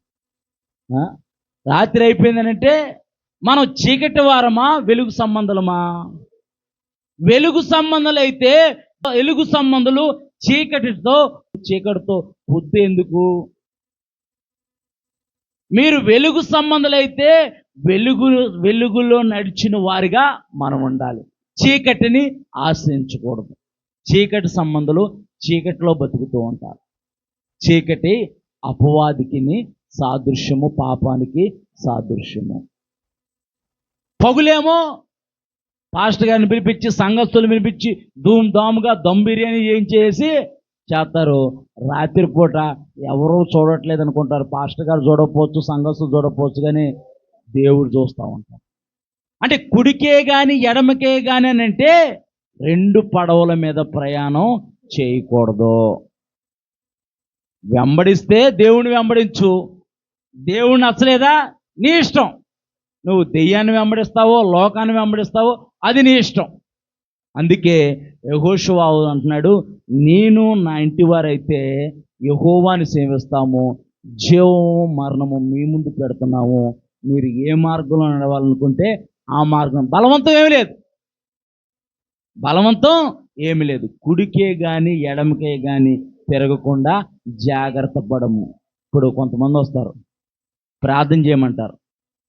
రాత్రి అయిపోయిందనంటే మనం చీకటి వారమా, వెలుగు సంబంధులమా? వెలుగు సంబంధాలు అయితే వెలుగు సంబంధులు చీకటితో పొద్దు ఎందుకు? మీరు వెలుగు సంబంధులైతే వెలుగులో నడిచిన వారిగా మనం ఉండాలి. చీకటిని ఆశ్రయించకూడదు. చీకటి సంబంధులు చీకటిలో బతుకుతూ ఉంటారు. చీకటి అపవాదికి సాదృశ్యము, పాపానికి సాదృశ్యము. పగులేమో పాస్టర్ గారిని పిలిపించి, సంఘస్థులు పిలిపించి ధూమ్ధాముగా దమ్ బిర్యానీ చేసి చేస్తారు. రాత్రిపూట ఎవరూ చూడట్లేదు అనుకుంటారు. పాస్టర్ గారు చూడకపోవచ్చు, సంఘస్థులు చూడకపోవచ్చు, కానీ దేవుడు చూస్తూ ఉంటారు. అంటే కుడికే కానీ ఎడమకే కానీ అని అంటే రెండు పడవల మీద ప్రయాణం చేయకూడదు. వెంబడిస్తే దేవుని వెంబడించు, దేవుని నచ్చలేదా నీ ఇష్టం. నువ్వు దెయ్యాన్ని వెంబడిస్తావో లోకాన్ని వెంబడిస్తావో అది నీ ఇష్టం. అందుకే యెహోషువ అంటున్నాడు, నేను నా ఇంటి వారైతే యెహోవాని సేవిస్తాము, జీవము మరణము మీ ముందు పెడుతున్నాము, మీరు ఏ మార్గంలో నడవాలనుకుంటే ఆ మార్గం. బలవంతం ఏమి లేదు. కుడికే కానీ ఎడమకే కానీ తిరగకుండా జాగ్రత్త పడము. ఇప్పుడు కొంతమంది వస్తారు, ప్రార్థన చేయమంటారు,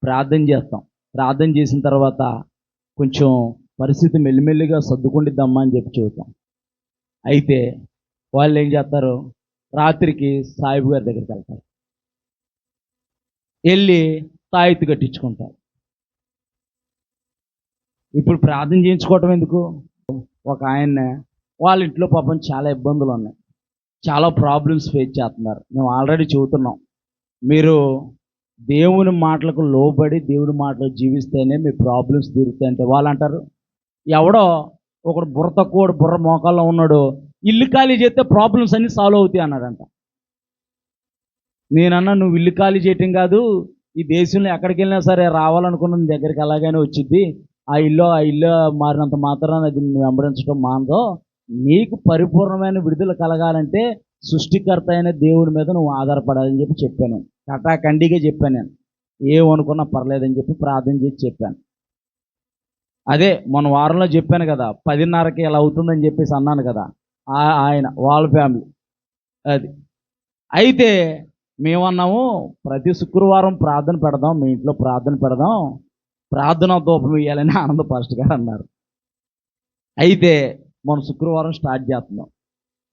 ప్రార్థన చేస్తాం. ప్రార్థన చేసిన తర్వాత కొంచెం పరిస్థితి మెల్లిమెల్లిగా సర్దుకుండిద్దమ్మా అని చెప్పి చెబుతాం. అయితే వాళ్ళు ఏం చేస్తారు? రాత్రికి సాయిబు గారి దగ్గరికి వెళ్తారు, వెళ్ళి తాయెత్తు కట్టించుకుంటారు. ఇప్పుడు ప్రార్థన చేయించుకోవటం ఎందుకు? ఒక ఆయన వాళ్ళ ఇంట్లో పాపం చాలా ఇబ్బందులు ఉన్నాయి, చాలా ప్రాబ్లమ్స్ ఫేస్ చేస్తున్నారు. మేము ఆల్రెడీ చెబుతున్నాం, మీరు దేవుని మాటలకు లోబడి దేవుని మాటలు జీవిస్తేనే మీ ప్రాబ్లమ్స్ తీరుతాయంటే వాళ్ళు అంటారు, ఎవడో ఒకడు బుర్ర తక్కువ బుర్ర మోకాల్లో ఉన్నాడు, ఇల్లు ఖాళీ చేస్తే ప్రాబ్లమ్స్ అన్నీ సాల్వ్ అవుతాయి అన్నాడంట. నేనన్నా, నువ్వు ఇల్లు ఖాళీ చేయటం కాదు, ఈ దేశంలో ఎక్కడికి వెళ్ళినా సరే రావాలనుకున్న నీ దగ్గరికి అలాగైనా వచ్చింది. ఆ ఇల్లు మారినంత మాత్రాన అది నువ్వు వెంబడించడం మానదో. నీకు పరిపూర్ణమైన విడుదల కలగాలంటే సృష్టికర్త అయిన దేవుడి మీద నువ్వు ఆధారపడాలని చెప్పి చెప్పాను. కటాఖండిగా చెప్పాను. నేను ఏమనుకున్నా పర్లేదని చెప్పి ప్రార్థన చేసి చెప్పాను. అదే మొన్న వారంలో చెప్పాను కదా, 10:30కి ఇలా అవుతుందని చెప్పేసి అన్నాను కదా, ఆయన వాళ్ళ ఫ్యామిలీ అది. అయితే మేమన్నాము, ప్రతి శుక్రవారం ప్రార్థన పెడదాం, మీ ఇంట్లో ప్రార్థన పెడదాం, ప్రార్థన ధూపం ఇవ్వాలని ఆనంద పాస్టర్ గారు అన్నారు. అయితే మనం శుక్రవారం స్టార్ట్ చేస్తున్నాం.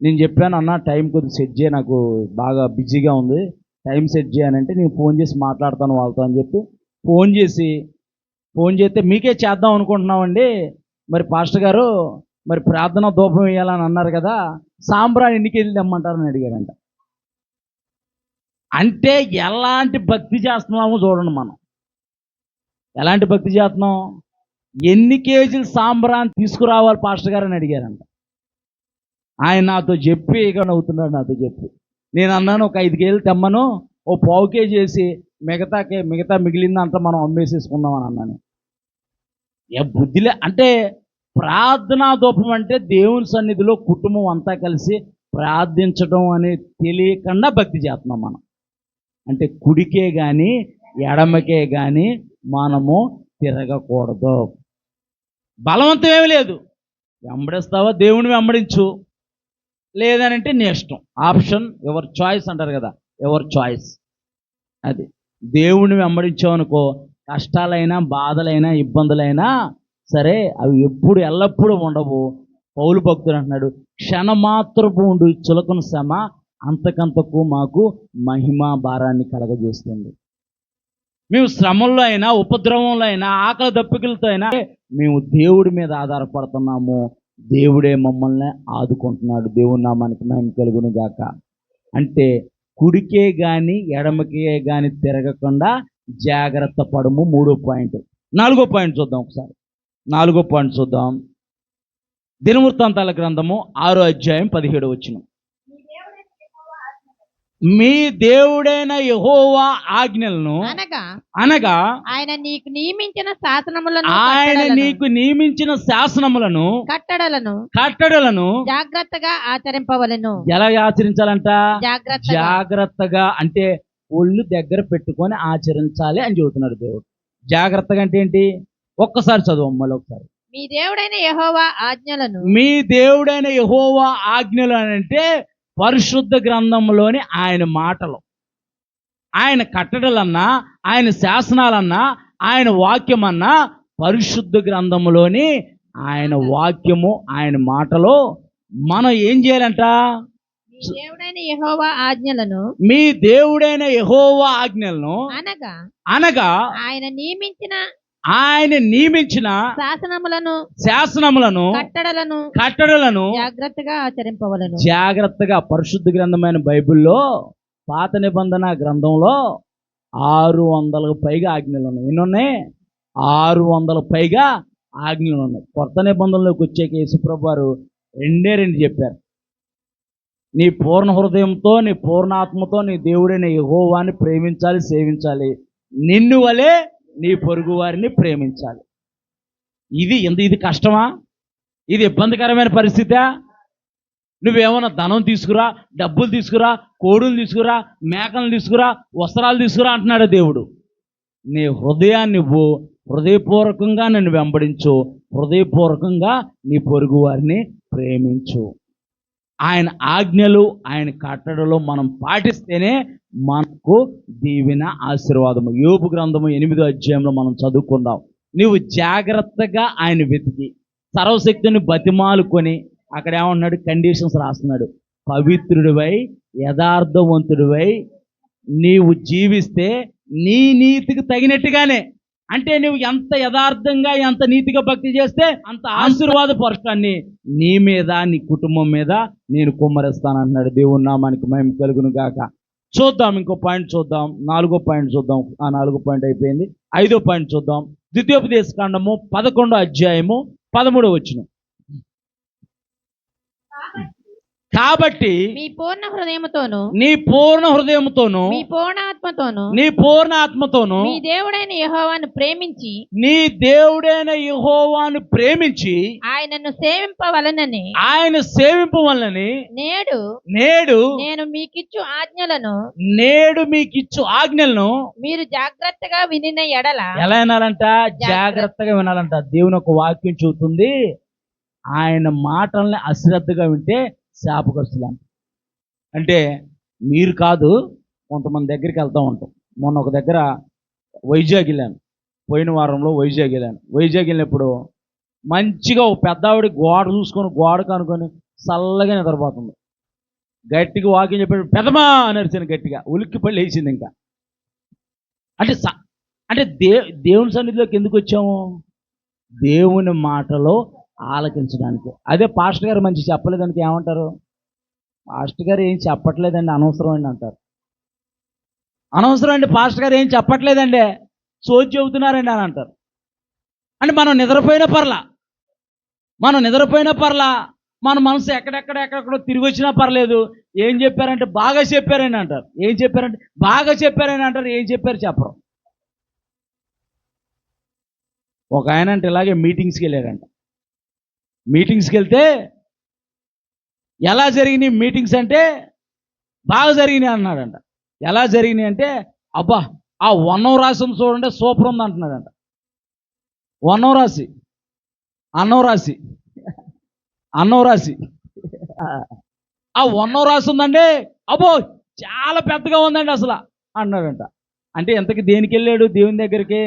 నేను చెప్పాను, అన్న టైం కొద్దిగా సెట్ చేయ, నాకు బాగా బిజీగా ఉంది, టైం సెట్ చేయాలంటే నేను ఫోన్ చేసి మాట్లాడతాను వాళ్ళతో అని చెప్పి ఫోన్ చేస్తే మీకే చేద్దాం అనుకుంటున్నామండి, మరి పాస్టర్ గారు మరి ప్రార్థన ధూపం వేయాలని అన్నారు కదా, సాంబ్రాణి ఎన్నికి వెళ్ళి తెమ్మంటారని అడిగారంట. అంటే ఎలాంటి భక్తి చేస్తున్నామో చూడండి. మనం ఎలాంటి భక్తి చేస్తున్నాం? ఎన్ని కేజీలు సాంబ్రాణి తీసుకురావాలి పాస్టర్ గారు అని అడిగారంట. ఆయన నాతో చెప్పి ఇక నవ్వుతున్నాడు. నాతో చెప్పి నేను అన్నాను, ఒక 5 కేజీలు తెమ్మను, ఓ 1/4 కేజీ వేసి మిగతా మిగిలిందంతా మనం అమ్మేసేసుకుందాం అని అన్నాను. బుద్ధిలే. అంటే ప్రార్థనా ధూపం అంటే దేవుని సన్నిధిలో కుటుంబం అంతా కలిసి ప్రార్థించడం అని తెలియకుండా భక్తి చేస్తున్నాం మనం. అంటే కుడికే కానీ ఎడమకే కానీ మనము తిరగకూడదు. బలవంతం ఏమి లేదు. వెంబడిస్తావా దేవుని వెంబడించు, లేదనంటే నీ ఇష్టం. ఆప్షన్ యువర్ చాయిస్ అంటారు కదా, యువర్ చాయిస్. అది దేవుడిని వెంబడించామనుకో, కష్టాలైనా బాధలైనా ఇబ్బందులైనా సరే అవి ఎప్పుడు ఎల్లప్పుడూ ఉండవు. పౌలు భక్తుడు అంటున్నాడు, క్షణమాత్రపు ఉండు చులకన శ్రమ అంతకంతకు మాకు మహిమా భారాన్ని కలగజేస్తుంది. మేము శ్రమంలో అయినా ఉపద్రవంలో అయినా ఆకలి దప్పికలతో అయినా మేము దేవుడి మీద ఆధారపడుతున్నాము. దేవుడే మమ్మల్ని ఆదుకుంటున్నాడు. దేవుని నామానికి మహిమ కలుగును గాక. అంటే కుడికే గాని ఎడమకే గాని తిరగకుండా జాగ్రత్త పడము. 3వ పాయింట్. 4వ పాయింట్ చూద్దాం ఒకసారి. 4వ పాయింట్ చూద్దాం. దినవృత్తాంతాల గ్రంథము 6వ అధ్యాయం 17వ వచనం. మీ దేవుడైన యెహోవా ఆజ్ఞలను అనగా ఆయన నీకు నియమించిన శాసనములను ఆయన నీకు నియమించిన శాసనములను కట్టడలను జాగ్రత్తగా ఆచరింపవలెను. ఎలా ఆచరించాలంట? జాగ్రత్తగా. జాగ్రత్తగా అంటే ఒళ్ళు దగ్గర పెట్టుకొని ఆచరించాలి అని చెబుతున్నాడు దేవుడు. జాగ్రత్తగా అంటే ఏంటి? ఒక్కసారి చదువు మళ్ళీ ఒకసారి. మీ దేవుడైన యెహోవా ఆజ్ఞలను. మీ దేవుడైన యెహోవా ఆజ్ఞలు అని అంటే పరిశుద్ధ గ్రంథంలోని ఆయన మాటలు, ఆయన కట్టడలన్నా, ఆయన శాసనాలన్నా, ఆయన వాక్యమన్నా పరిశుద్ధ గ్రంథంలోని ఆయన వాక్యము, ఆయన మాటలో మనం ఏం చేయాలంట? మీ దేవుడైన యెహోవా ఆజ్ఞలను. మీ దేవుడైన యెహోవా ఆజ్ఞలను అనగా ఆయన నియమించిన శాసనములను కట్టడలను జాగ్రత్తగా ఆచరింపవలెను. జాగ్రత్తగా. పరిశుద్ధ గ్రంథమైన బైబిల్లో పాత నిబంధన గ్రంథంలో 600కు పైగా ఆజ్ఞలు ఉన్నాయి. ఎన్ని ఉన్నాయి? 600 పైగా ఆజ్ఞలు ఉన్నాయి. కొత్త నిబంధనలోకి వచ్చాక యేసుప్రభు వారు 2 చెప్పారు. నీ పూర్ణ హృదయంతో, నీ పూర్ణాత్మతో నీ దేవుడైన యెహోవాని ప్రేమించాలి, సేవించాలి. నిన్ను వలె నీ పొరుగు వారిని ప్రేమించాలి. ఇది కష్టమా? ఇది ఇబ్బందికరమైన పరిస్థితా? నువ్వేమన్నా ధనం తీసుకురా, డబ్బులు తీసుకురా, కోడులు తీసుకురా, మేకలు తీసుకురా, వస్త్రాలు తీసుకురా అంటున్నాడు దేవుడు. నీ హృదయాన్ని ఇవ్వు, హృదయపూర్వకంగా నన్ను వెంబడించు, హృదయపూర్వకంగా నీ పొరుగు వారిని ప్రేమించు. ఆయన ఆజ్ఞలు, ఆయన కట్టడలు మనం పాటిస్తేనే మనకు దీవెన, ఆశీర్వాదము. యోబు గ్రంథము 8వ అధ్యాయంలో మనం చదువుకుందాం. నువ్వు జాగ్రత్తగా ఆయన వెతికి సర్వశక్తిని బతిమాలుకొని, అక్కడ ఏమన్నాడు? కండిషన్స్ రాస్తున్నాడు. పవిత్రుడివై యథార్థవంతుడివై నీవు జీవిస్తే నీ నీతికి తగినట్టుగానే, అంటే నువ్వు ఎంత యథార్థంగా ఎంత నీతిగా భక్తి చేస్తే అంత ఆశీర్వాద పరుషాన్ని నీ మీద, నీ కుటుంబం మీద నేను కుమ్మరిస్తానంటున్నాడు. దేవుని నామానికి మహిమ కలుగును గాక. చూద్దాం, ఇంకో పాయింట్ చూద్దాం. 4వ పాయింట్ చూద్దాం. ఆ 4వ పాయింట్ అయిపోయింది. 5వ పాయింట్ చూద్దాం. ద్వితీయోపదేశకాండము 11వ అధ్యాయము 13వ వచనం. కాబట్టి మీ పూర్ణ హృదయముతోను, నీ పూర్ణ హృదయముతోను, మీ పూర్ణాత్మతోను, నీ పూర్ణాత్మతోను మీ దేవుడైన యెహోవాను ప్రేమించి, నీ దేవుడైన యెహోవాను ప్రేమించి ఆయనను సేవింపవలనని, ఆయన సేవింపవలనని నేడు నేను మీకిచ్చు ఆజ్ఞలను మీరు జాగ్రత్తగా వినిన ఎడల. ఎలా వినాలంట? జాగ్రత్తగా వినాలంట. దేవుని ఒక వాక్యం చూస్తుంది. ఆయన మాటల్ని అశ్రద్ధగా వింటే శాపగ్రస్తులు అంటే మీరు కాదు, కొంతమంది దగ్గరికి వెళ్తూ ఉంటాం. మొన్న ఒక దగ్గర వైజాగ్ వెళ్ళాను. పోయిన వారంలో వైజాగ్ వెళ్ళినప్పుడు మంచిగా ఒక పెద్దావిడ గోడ చూసుకొని, గోడకు అనుకొని చల్లగా నిద్రపోతుంది. గట్టిగా వాకింగ్ చెప్పాడు, పెదమా అని అరిచాను గట్టిగా. ఉలిక్కిపడి లేచింది. ఇంకా అంటే దేవుని సన్నిధిలోకి ఎందుకు వచ్చాము? దేవుని మాటలో ఆలకించడానికి. అదే పాస్టర్ గారు మంచి చెప్పలేదానికి ఏమంటారు? పాస్టర్ గారు ఏం చెప్పట్లేదండి, అనవసరం అండి అంటారు. అనవసరం అండి, పాస్టర్ గారు ఏం చెప్పట్లేదండి, సోది చెబుతున్నారండి అని అంటారు. అంటే మనం నిద్రపోయిన పర్లా, మన మనసు ఎక్కడెక్కడో తిరిగి వచ్చినా పర్లేదు. ఏం చెప్పారంటే బాగా చెప్పారని అంటారు. ఏం చెప్పారంటే బాగా చెప్పారని అంటారు. ఏం చెప్పారు చెప్పరు. ఒక ఆయన అంటే ఇలాగే మీటింగ్స్కి వెళ్ళారంట. మీటింగ్స్కి వెళ్తే ఎలా జరిగినాయి మీటింగ్స్ అంటే బాగా జరిగినాయి అన్నాడంట. ఎలా జరిగినాయి అంటే, అబ్బా ఆ వన్నం రాసి చూడండి సూపర్ ఉంది అంటున్నాడంట. వన్నం రాసి, అన్నం రాసి ఆ వన్నం రాసిందండి, అబ్బో చాలా పెద్దగా ఉందండి అసలు అన్నాడంట. అంటే ఎంతకి దేనికి వెళ్ళాడు? దేవుని దగ్గరికి.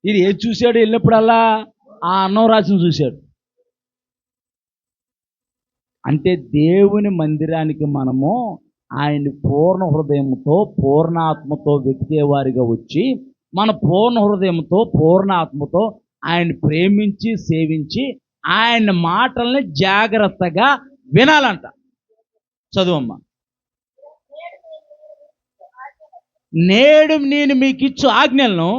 ఇది ఏది చూశాడు? వెళ్ళినప్పుడల్లా ఆ అన్నం రాసిన చూశాడు. అంటే దేవుని మందిరానికి మనము ఆయన్ని పూర్ణ హృదయంతో పూర్ణ ఆత్మతో వెతికేవారిగా వచ్చి, మన పూర్ణ హృదయంతో పూర్ణ ఆత్మతో ఆయన్ని ప్రేమించి సేవించి ఆయన మాటల్ని జాగ్రత్తగా వినాలంట. చదువమ్మా. నేడు నేను మీకు ఇచ్చు ఆజ్ఞలను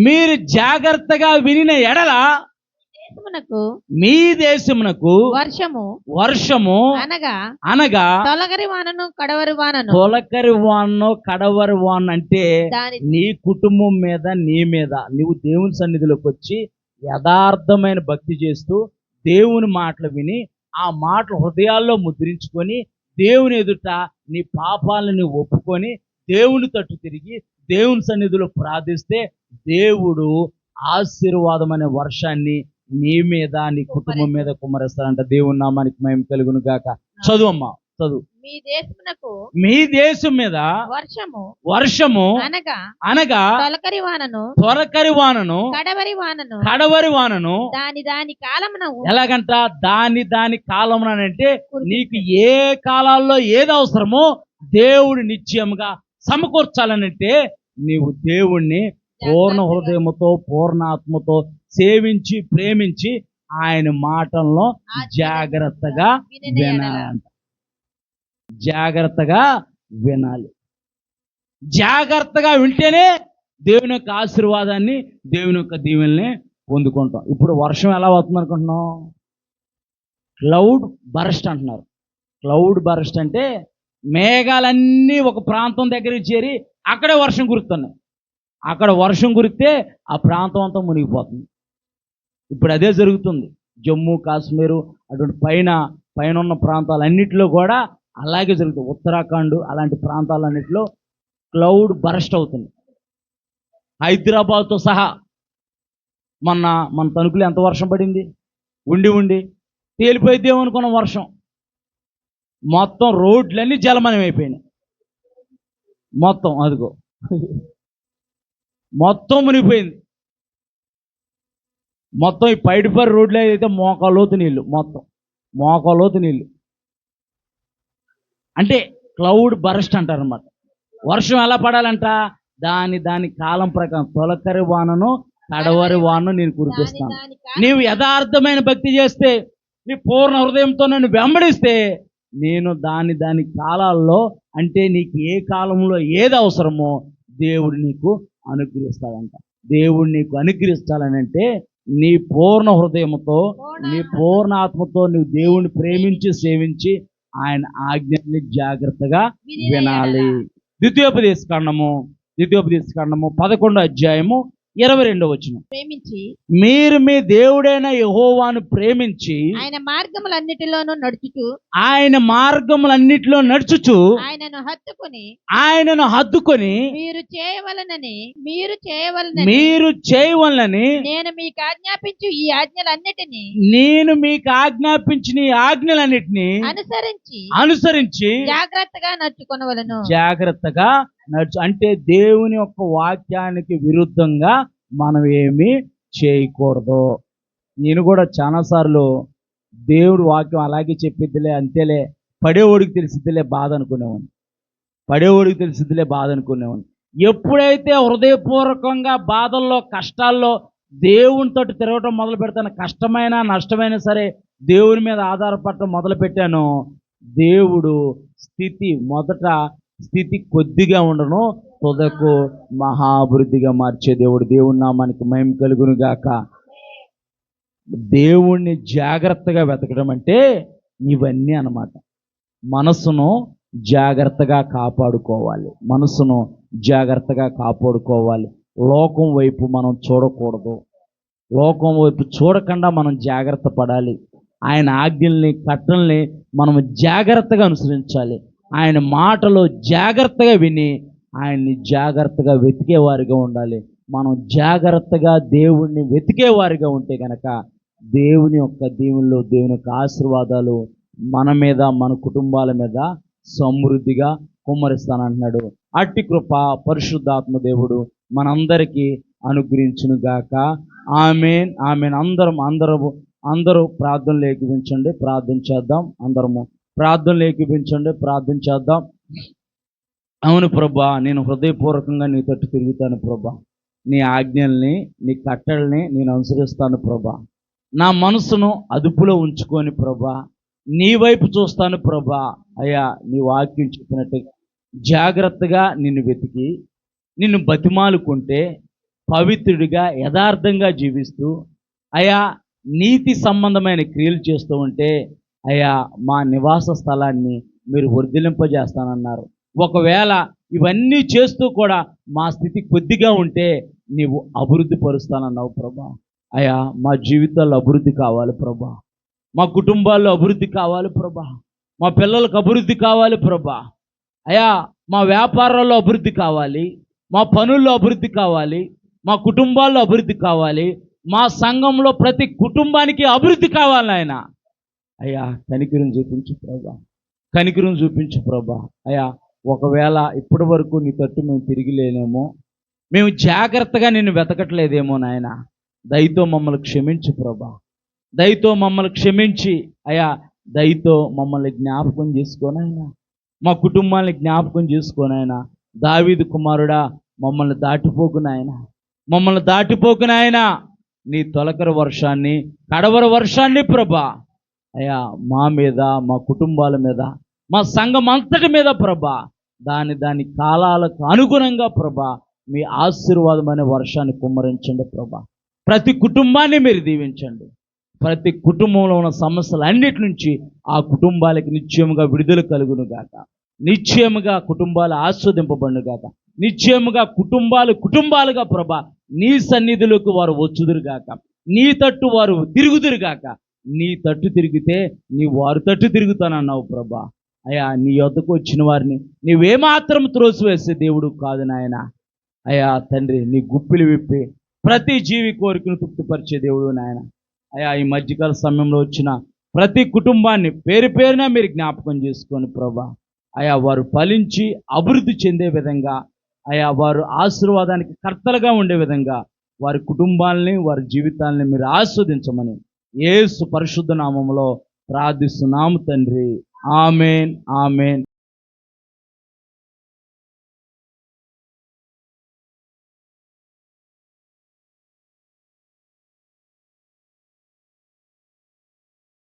మీరు జాగ్రత్తగా వినిన ఎడల దేశమునకు మీ దేశమునకు వర్షము అనగా తొలకరి వానను కడవరి వానను. తొలకరి వానను కడవరి వాన అంటే నీ కుటుంబం మీద, నీ మీద నువ్వు దేవుని సన్నిధిలోకి వచ్చి యథార్థమైన భక్తి చేస్తూ దేవుని మాటలు విని ఆ మాటలు హృదయాల్లో ముద్రించుకొని దేవుని ఎదుట నీ పాపాలను ఒప్పుకొని దేవుని తట్టు తిరిగి దేవుని సన్నిధిలో ప్రార్థిస్తే దేవుడు ఆశీర్వాదం అనే వర్షాన్ని నీ మీద, నీ కుటుంబం మీద కుమ్మరిస్తారంట. దేవుని నామానికి మహిమ కలుగును గాక. చదువమ్మా, చదువు. మీ దేశం మీద వర్షము అనగా తొలకరి వానను కడవరి వానను దాని కాలమున. ఎలాగంట? దాని కాలమున అంటే నీకు ఏ కాలాల్లో ఏది అవసరమో దేవుడు నిశ్చయముగా సమకూర్చాలనంటే నీవు దేవుణ్ణి పూర్ణ హృదయముతో పూర్ణ ఆత్మతో సేవించి ప్రేమించి ఆయన మాటల్లో జాగ్రత్తగా వినాలంట. జాగ్రత్తగా వినాలి. జాగ్రత్తగా వింటేనే దేవుని యొక్క ఆశీర్వాదాన్ని, దేవుని యొక్క దీవెనల్ని పొందుకుంటాం. ఇప్పుడు వర్షం ఎలా అవుతుంది అనుకుంటున్నాం? క్లౌడ్ బరస్ట్ అంటున్నారు. క్లౌడ్ బరస్ట్ అంటే మేఘాలన్నీ ఒక ప్రాంతం దగ్గరికి చేరి అక్కడే వర్షం కురుస్తున్నాయి. అక్కడ వర్షం కురిస్తే ఆ ప్రాంతం అంతా మునిగిపోతుంది. ఇప్పుడు అదే జరుగుతుంది. జమ్మూ కాశ్మీరు అటువంటి పైన ఉన్న ప్రాంతాలన్నింటిలో కూడా అలాగే జరుగుతుంది. ఉత్తరాఖండ్ అలాంటి ప్రాంతాలన్నింటిలో క్లౌడ్ బరస్ట్ అవుతుంది. హైదరాబాద్తో సహా మన తణుకులో ఎంత వర్షం పడింది? ఉండి తేలిపోయిద్దేమనుకున్న వర్షం. మొత్తం రోడ్లన్నీ జలమయం అయిపోయినాయి. మొత్తం అదిగో మొత్తం మునిగిపోయింది. మొత్తం ఈ పైడిపరి రోడ్లు అయితే మోకాలోతు నీళ్ళు, మొత్తం మోకాలోతు నీళ్ళు. అంటే క్లౌడ్ బరస్ట్ అంటారు అన్నమాట. వర్షం ఎలా పడాలంట? దాని కాలం ప్రకారం తొలకరి వానను కడవరి వానను నేను కురిపిస్తాను. నీవు యథార్థమైన భక్తి చేస్తే, నీ పూర్ణ హృదయంతో నన్ను వెంబడిస్తే నేను దాని కాలాల్లో, అంటే నీకు ఏ కాలంలో ఏది అవసరమో దేవుడు నీకు అనుగ్రహిస్తాడంట. దేవుడు నీకు అనుగ్రహిస్తాడని అంటే నీ పూర్ణ హృదయంతో, నీ పూర్ణ ఆత్మతో నువ్వు దేవుడిని ప్రేమించి సేవించి ఆయన ఆజ్ఞల్ని జాగ్రత్తగా వినాలి. ద్వితీయోపదేశ కాండము 11వ అధ్యాయము 22వ వచనం. ప్రేమించి మీరు మీ దేవుడైన యెహోవాను ప్రేమించి ఆయన మార్గములన్నిటిలోనూ నడుచుచు ఆయనను హత్తుకొని మీరు చేయవలనని నేను మీకు ఆజ్ఞాపించు ఈ ఆజ్ఞలన్నిటిని అనుసరించి జాగ్రత్తగా నడుచుకొనవలెను. జాగ్రత్తగా అంటే దేవుని యొక్క వాక్యానికి విరుద్ధంగా మనం ఏమీ చేయకూడదు. నేను కూడా చాలాసార్లు దేవుడు వాక్యం అలాగే చెప్పిద్దిలే, అంతేలే, పడేవాడికి తెలిసిద్దిలే బాధ అనుకునేవాడిని. ఎప్పుడైతే హృదయపూర్వకంగా బాధల్లో, కష్టాల్లో దేవునితో తిరగటం మొదలు పెడతాను, కష్టమైన నష్టమైనా సరే దేవుని మీద ఆధారపడటం మొదలు పెట్టాను, దేవుడు స్థితి కొద్దిగా ఉండను, తుదకు మహాభివృద్ధిగా మార్చే దేవుడు. దేవుని నామానికి మహిమ కలుగును గాక. దేవుణ్ణి జాగ్రత్తగా వెతకడం అంటే ఇవన్నీ అన్నమాట. మనసును జాగ్రత్తగా కాపాడుకోవాలి. లోకం వైపు మనం చూడకూడదు. లోకం వైపు చూడకుండా మనం జాగ్రత్త పడాలి. ఆయన ఆజ్ఞల్ని, కట్టల్ని మనం జాగ్రత్తగా అనుసరించాలి. ఆయన మాటలో జాగ్రత్తగా విని ఆయన్ని జాగ్రత్తగా వెతికేవారిగా ఉండాలి. మనం జాగ్రత్తగా దేవుణ్ణి వెతికేవారిగా ఉంటే కనుక దేవుని యొక్క దీవెనలు, దేవుని యొక్క ఆశీర్వాదాలు మన మీద, మన కుటుంబాల మీద సమృద్ధిగా కుమ్మరిస్తానంటున్నాడు. అట్టి కృప పరిశుద్ధాత్మ దేవుడు మనందరికీ అనుగ్రహించును గాక. ఆమేన్, ఆమేన్. అందరూ ప్రార్థనలు ఏకీభించండి, ప్రార్థన చేద్దాం. అందరము ప్రార్థనలు ఏకీభించండి, ప్రార్థన చేద్దాం. అవును ప్రభా, నేను హృదయపూర్వకంగా నీ తట్టు తిరుగుతాను ప్రభా. నీ ఆజ్ఞల్ని, నీ కట్టడల్ని నేను అనుసరిస్తాను ప్రభా. నా మనసును అదుపులో ఉంచుకొని ప్రభా నీ వైపు చూస్తాను ప్రభా. అయ్యా, నీ వాక్యం చెప్పినట్టు జాగ్రత్తగా నిన్ను వెతికి, నిన్ను బతిమాలుకుంటే పవిత్రుడిగా యథార్థంగా జీవిస్తూ అయ్యా నీతి సంబంధమైన క్రియలు చేస్తూ ఉంటే అయ్యా మా నివాస స్థలాన్ని మీరు వర్ధిలింపజేస్తానన్నారు. ఒకవేళ ఇవన్నీ చేస్తూ కూడా మా స్థితి కొద్దిగా ఉంటే నీవు అభివృద్ధి పరుస్తానన్నావు ప్రభా. అయ్యా, మా జీవితాల్లో అభివృద్ధి కావాలి ప్రభా. మా కుటుంబాల్లో అభివృద్ధి కావాలి ప్రభా. మా పిల్లలకు అభివృద్ధి కావాలి ప్రభా. అయ్యా, మా వ్యాపారాల్లో అభివృద్ధి కావాలి, మా పనుల్లో అభివృద్ధి కావాలి, మా కుటుంబాల్లో అభివృద్ధి కావాలి, మా సంఘంలో ప్రతి కుటుంబానికి అభివృద్ధి కావాలి నాయన. అయ్యా, కనికరం చూపించు ప్రభా, కనికరం చూపించు ప్రభా. అయ్యా, ఒకవేళ ఇప్పటి వరకు నీ తట్టు మేము తిరిగి లేనేమో, మేము జాగ్రత్తగా నిన్ను వెతకట్లేదేమో నాయన, దయతో మమ్మల్ని క్షమించు ప్రభా. దయతో మమ్మల్ని క్షమించి అయ్యా, దయతో మమ్మల్ని జ్ఞాపకం చేసుకోనైనా, మా కుటుంబాన్ని జ్ఞాపకం చేసుకోనైనా. దావీదు కుమారుడా, మమ్మల్ని దాటిపోకునాయన, మమ్మల్ని దాటిపోకునాయన. నీ తొలకరి వర్షాన్ని, కడవరి వర్షాన్ని ప్రభా అయ్యా మా మీద, మా కుటుంబాల మీద, మా సంఘం అంతటి మీద ప్రభా దాని కాలాలకు అనుగుణంగా ప్రభా మీ ఆశీర్వాదమైన వర్షాన్ని కుమ్మరించండి ప్రభా. ప్రతి కుటుంబాన్ని మీరు దీవించండి. ప్రతి కుటుంబంలో ఉన్న సమస్యలన్నిటి నుంచి ఆ కుటుంబాలకి నిశ్చయముగా విడుదల కలుగును గాక. నిశ్చయముగా కుటుంబాలు ఆస్వాదింపబడును గాక. నిశ్చయముగా కుటుంబాలుగా ప్రభా నీ సన్నిధిలోకి వారు వచ్చుదురు గాక. నీ తట్టు వారు తిరుగుదురు గాక. నీ తట్టు తిరిగితే నీ వారి తట్టు తిరుగుతానన్నావు ప్రభా. అయ్యా, నీ యొద్దకు వచ్చిన వారిని నీవేమాత్రం త్రోసివేసే దేవుడు కాదు నాయన. అయ్యా తండ్రి, నీ గుప్పిలు విప్పి ప్రతి జీవి కోరికను తృప్తిపరిచే దేవుడు నాయన. అయ్యా, ఈ మధ్యకాల సమయంలో వచ్చిన ప్రతి కుటుంబాన్ని పేరు పేరున మీరు జ్ఞాపకం చేసుకొని ప్రభా అయ్యా వారు ఫలించి అభివృద్ధి చెందే విధంగా, అయ్యా వారు ఆశీర్వాదానికి కర్తలుగా ఉండే విధంగా వారి కుటుంబాలని, వారి జీవితాలని మీరు ఆస్వాదించమని యేసు పరిశుద్ధ నామములో ప్రార్థిస్తున్నాము తండ్రి. ఆమేన్, ఆమేన్.